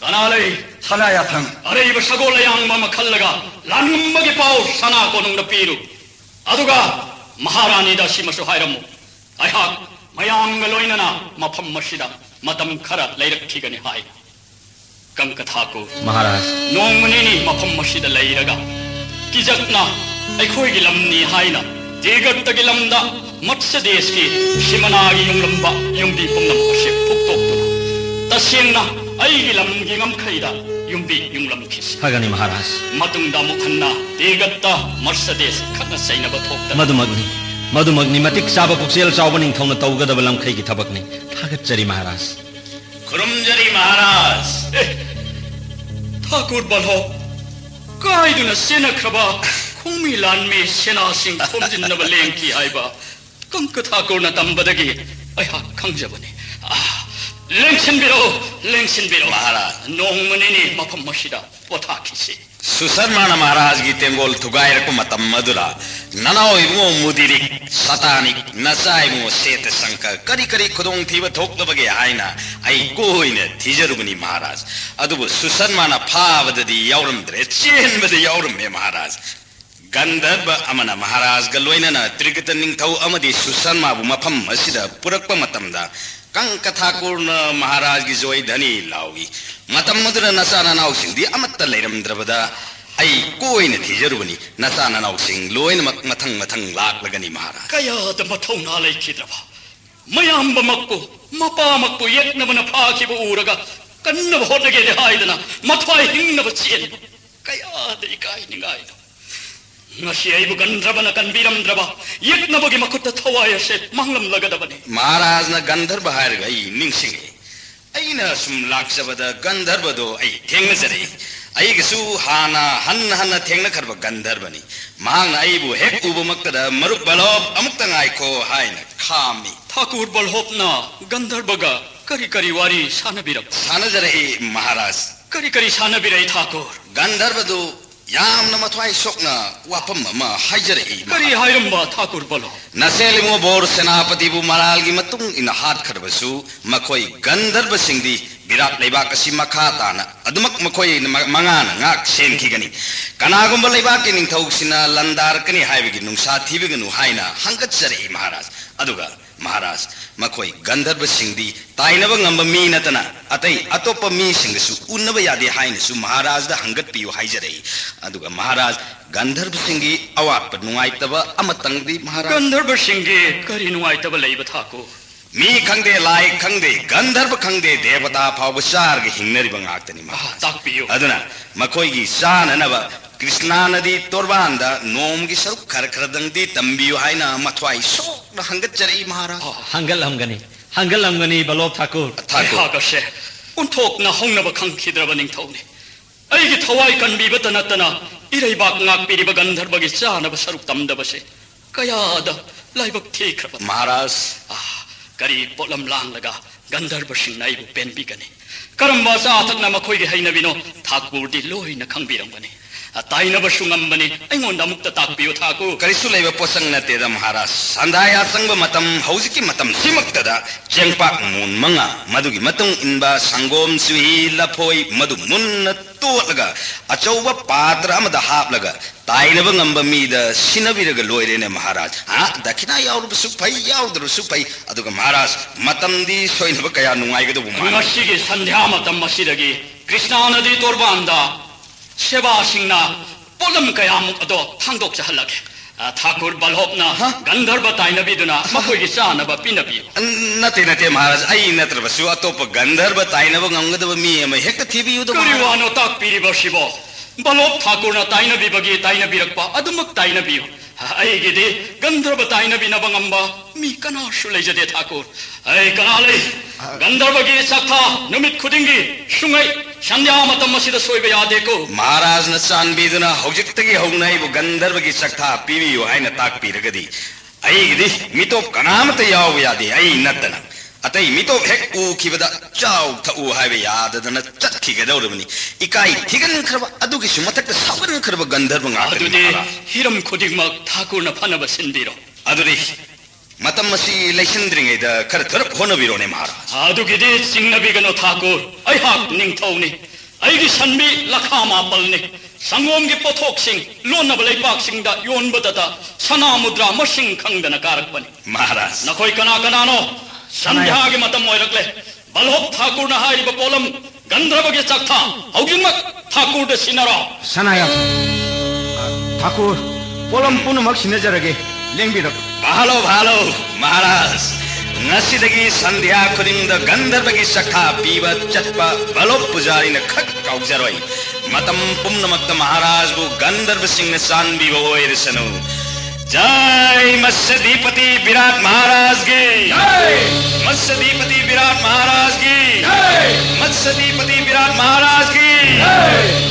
kanalai sanaya thang areba sagolayang mama khallaga lanmagi pau sana konungda piru aduga maharani da simasu hairamu aihak mayam galoinana mafam masida matam khara lairakthigani hai kankatha ko maharaj nongmanini mafam masida lairaga kijakna aikhoi gi lamni haina degattagi lamda Mercedes ki simanagi yunglamba yumbi pumnam ase phuktoktu tasengna aigi lamgi ngamkhaida yumbi yunglam khis hagani maharaj matungda mukhanna degatta Mercedes khana sainaba thokta madumagni matik saba puksel chawbaning thongna tawgadaba lamkhai gi thabakni thagatchari maharaj kurumjari maharaj thakur balho kaiduna sena khaba khumi lanme sena sing khomjinna lengki haiba kankatha korna tambadagi aiha khangjabani Lengsin biro Maharaj nongmanini mafam masida pothakisi Susarmana Maharaj gi tengol thugair ko matam madura nanao imu mudirik satanik nasai mu set sankar kari khudong thiba thoklabage haina ai koine thijarugni Maharaj adubu Susarmana phavadadi yauramdre chenbade yaurumme Maharaj Gandharva amana Maharaj galoinana Trigata ningthau amadi Susarma bu mafam asida purakpa matamda kankatha kurna Maharaj gi joy dhani lawi matam madura nasana naw singdi amatta leiramdrabada ai koine thijarubani nasana naw sing loina mathang laklagani Maharaj kaya da mathona laikhidraba mayamba makko mapa makko yetnabana phakhiba uraga kanna hodnage de haidana mathwai hingnaba chen kaya da ikai ningai ngasi aibu gandharvana kanbiramdraba yetnabagi makutta thawaya se manglam lagadabani Maharaj na Gandharva hairga ai ningsinge aina sum laksabada Gandharva do ai thengnajare ai gisu hana thengna kharba Gandharvani mang aibu hek ubu maktada marup balop amukta ngai ko haina khami thakur balhopna Gandharvaga kari wari sanabiram sanajare Maharaj kari sanabirai thakur Gandharva do yamna mathwai sokna wapam ma haijare kari hairamba thakur balo naselimo bor senapati bu maralgi matung ina hat kharbasu makhoi Gandharva singdi birat leibak asi makha tana adumak makhoi mangana ngak senkhigani kanagumba leibak ki ningthau sina landar kani haibigi nungsa thibiganu haina hangatjare Maharaj aduga Maharaj मखोई Gandharva Sindi ताइनब ngamba मी नतना अतै अतोप मी सिंगसु उन्नब यादे हाइनसु महाराज दा हंगत पियो हाइजरई अदुगा महाराज गंधर्व सिंगी अवाप नुआइतब अमतंगदी महाराज गंधर्व सिंगी करी नुआइतब lab थाको मी खंगदे लाई खंगदे गंधर्व खंगदे देवता फाव सार्ग हिंगनरिब ngakतनी महाराज ताकपियो अदुना मखोई साननब कृष्णा नदी तोरबांदा नोम की सरुक खर खरदंगदी तंबियो हाइना मथवाई सोक हंगत चरई महाराज हंगल हमगनी बलोप ठाकुर हागसे उन्थोक न होंगनब खंखिद्रब निंगथौने अइगी थवाई कनबीबत नतना इरैबाक ngakपिरिब गंधर्वगी चानब सरुक तमदबसे कयाद लाइबक थेखरब महाराज करी पोलम लांगलगा गंधर्व सिंनाइबु पेनबिगने करम्बा चाथकना मखोइगी हैनबिनो ठाकुरदी लोइना खंगबिरंगने ताइनब सुंगंबने अइंगोंदा मुक्त ताकपियो थाको करिसु लेब पोसंग नतेदा महाराज संधाया संग मतम हौजिकी मतम सिमक्तदा चेंगपाक मुन मंगा मदुगी मतुंग इनबा संगोम सुही लफोई मदु मुन्न तोलगा अचौब पात्र अमदा हापलगा ताइनब ngamba मीदा सिनबिरगा लोइरेने महाराज दक्षिणा याउरबसु फै याउदरसु फै अदुगा महाराज मतमदी सोइनब कया नुंगाइगदु ngasiगी संध्या मतम मसिदगी कृष्णा नदी तोरबांदा सेवा सिंगना पोलम कयामुक अदो थांगदोक चहलगे ठाकुर बलहोपना गंधर्व ताइनबिदुना मखोइगी चानब पिनबियो नते नते महाराज आई नत्रबसु अतोप गंधर्व ताइनब nganggadaba मी अम हेक्ता थिबियुदो करिवानो ताकपिरिबसिबो बलहोप ठाकुरना ताइनबिबगी ताइनबिरक्पा अदुमक ताइनबियो अइगिदि गंधर्व ताइनबिनब ngamba मी कनासु लैजदे ठाकुर अइ कनालै गंधर्वगी सखा नुमित खुदिंगी सुंगै संध्या मतम मसिद सोइब यादेको महाराज न चानबीदुना हौजिक्तगी हौनाइबु गंधर्वगी सखा पिबियो हाइना ताकपिरगदी अइगिदि मितोप कनामत याव यादे अइ नतना अतै मितोप हेक उखिबदा चाउ थउ हाइबे याददन चटखिगदौरबनी इकाई थिगन खरब अदुगी सुमतक सावन खरब गंधर्व ngakani अदुदि हिरम खुदिगमक ठाकुरन फनब सिन्दिरो अदुदि मतम मसी लैसंद्रिङैदा खर थरप होनबिरोने महाराज अदुगिदि सिंगनबिगनो ठाकुर अइहाक निंगथौने अइगी सन्बी लखा मापलने संगोमगी पोथोकसिंग लोनब लैपाकसिंगदा योनबदता सना मुद्रा मसिंग खंगदना कारकपनि महाराज नखोई कना कनानो संध्यागे मतम ओइरकले बलहोप ठाकुरना हारिब पोलम गंधर्वगे चक्था हौगिमक ठाकुरद सिनरो सनाया ठाकुर पोलम पुनमक सिनजरगे लेंबिरक भालो भालो महाराज ngasiदगी संध्या खुदिंग गंधर्वगी सखा पीब चटपा बलोप पुजारी न खक कौजरoi मतम पुम्नमक्त महाराज बु गंधर्व सिंह चानबी ओइरसनु जय मत्स्यधिपति विराट महाराज की जय मत्स्यधिपति विराट महाराज की जय मत्स्यधिपति विराट महाराज की जय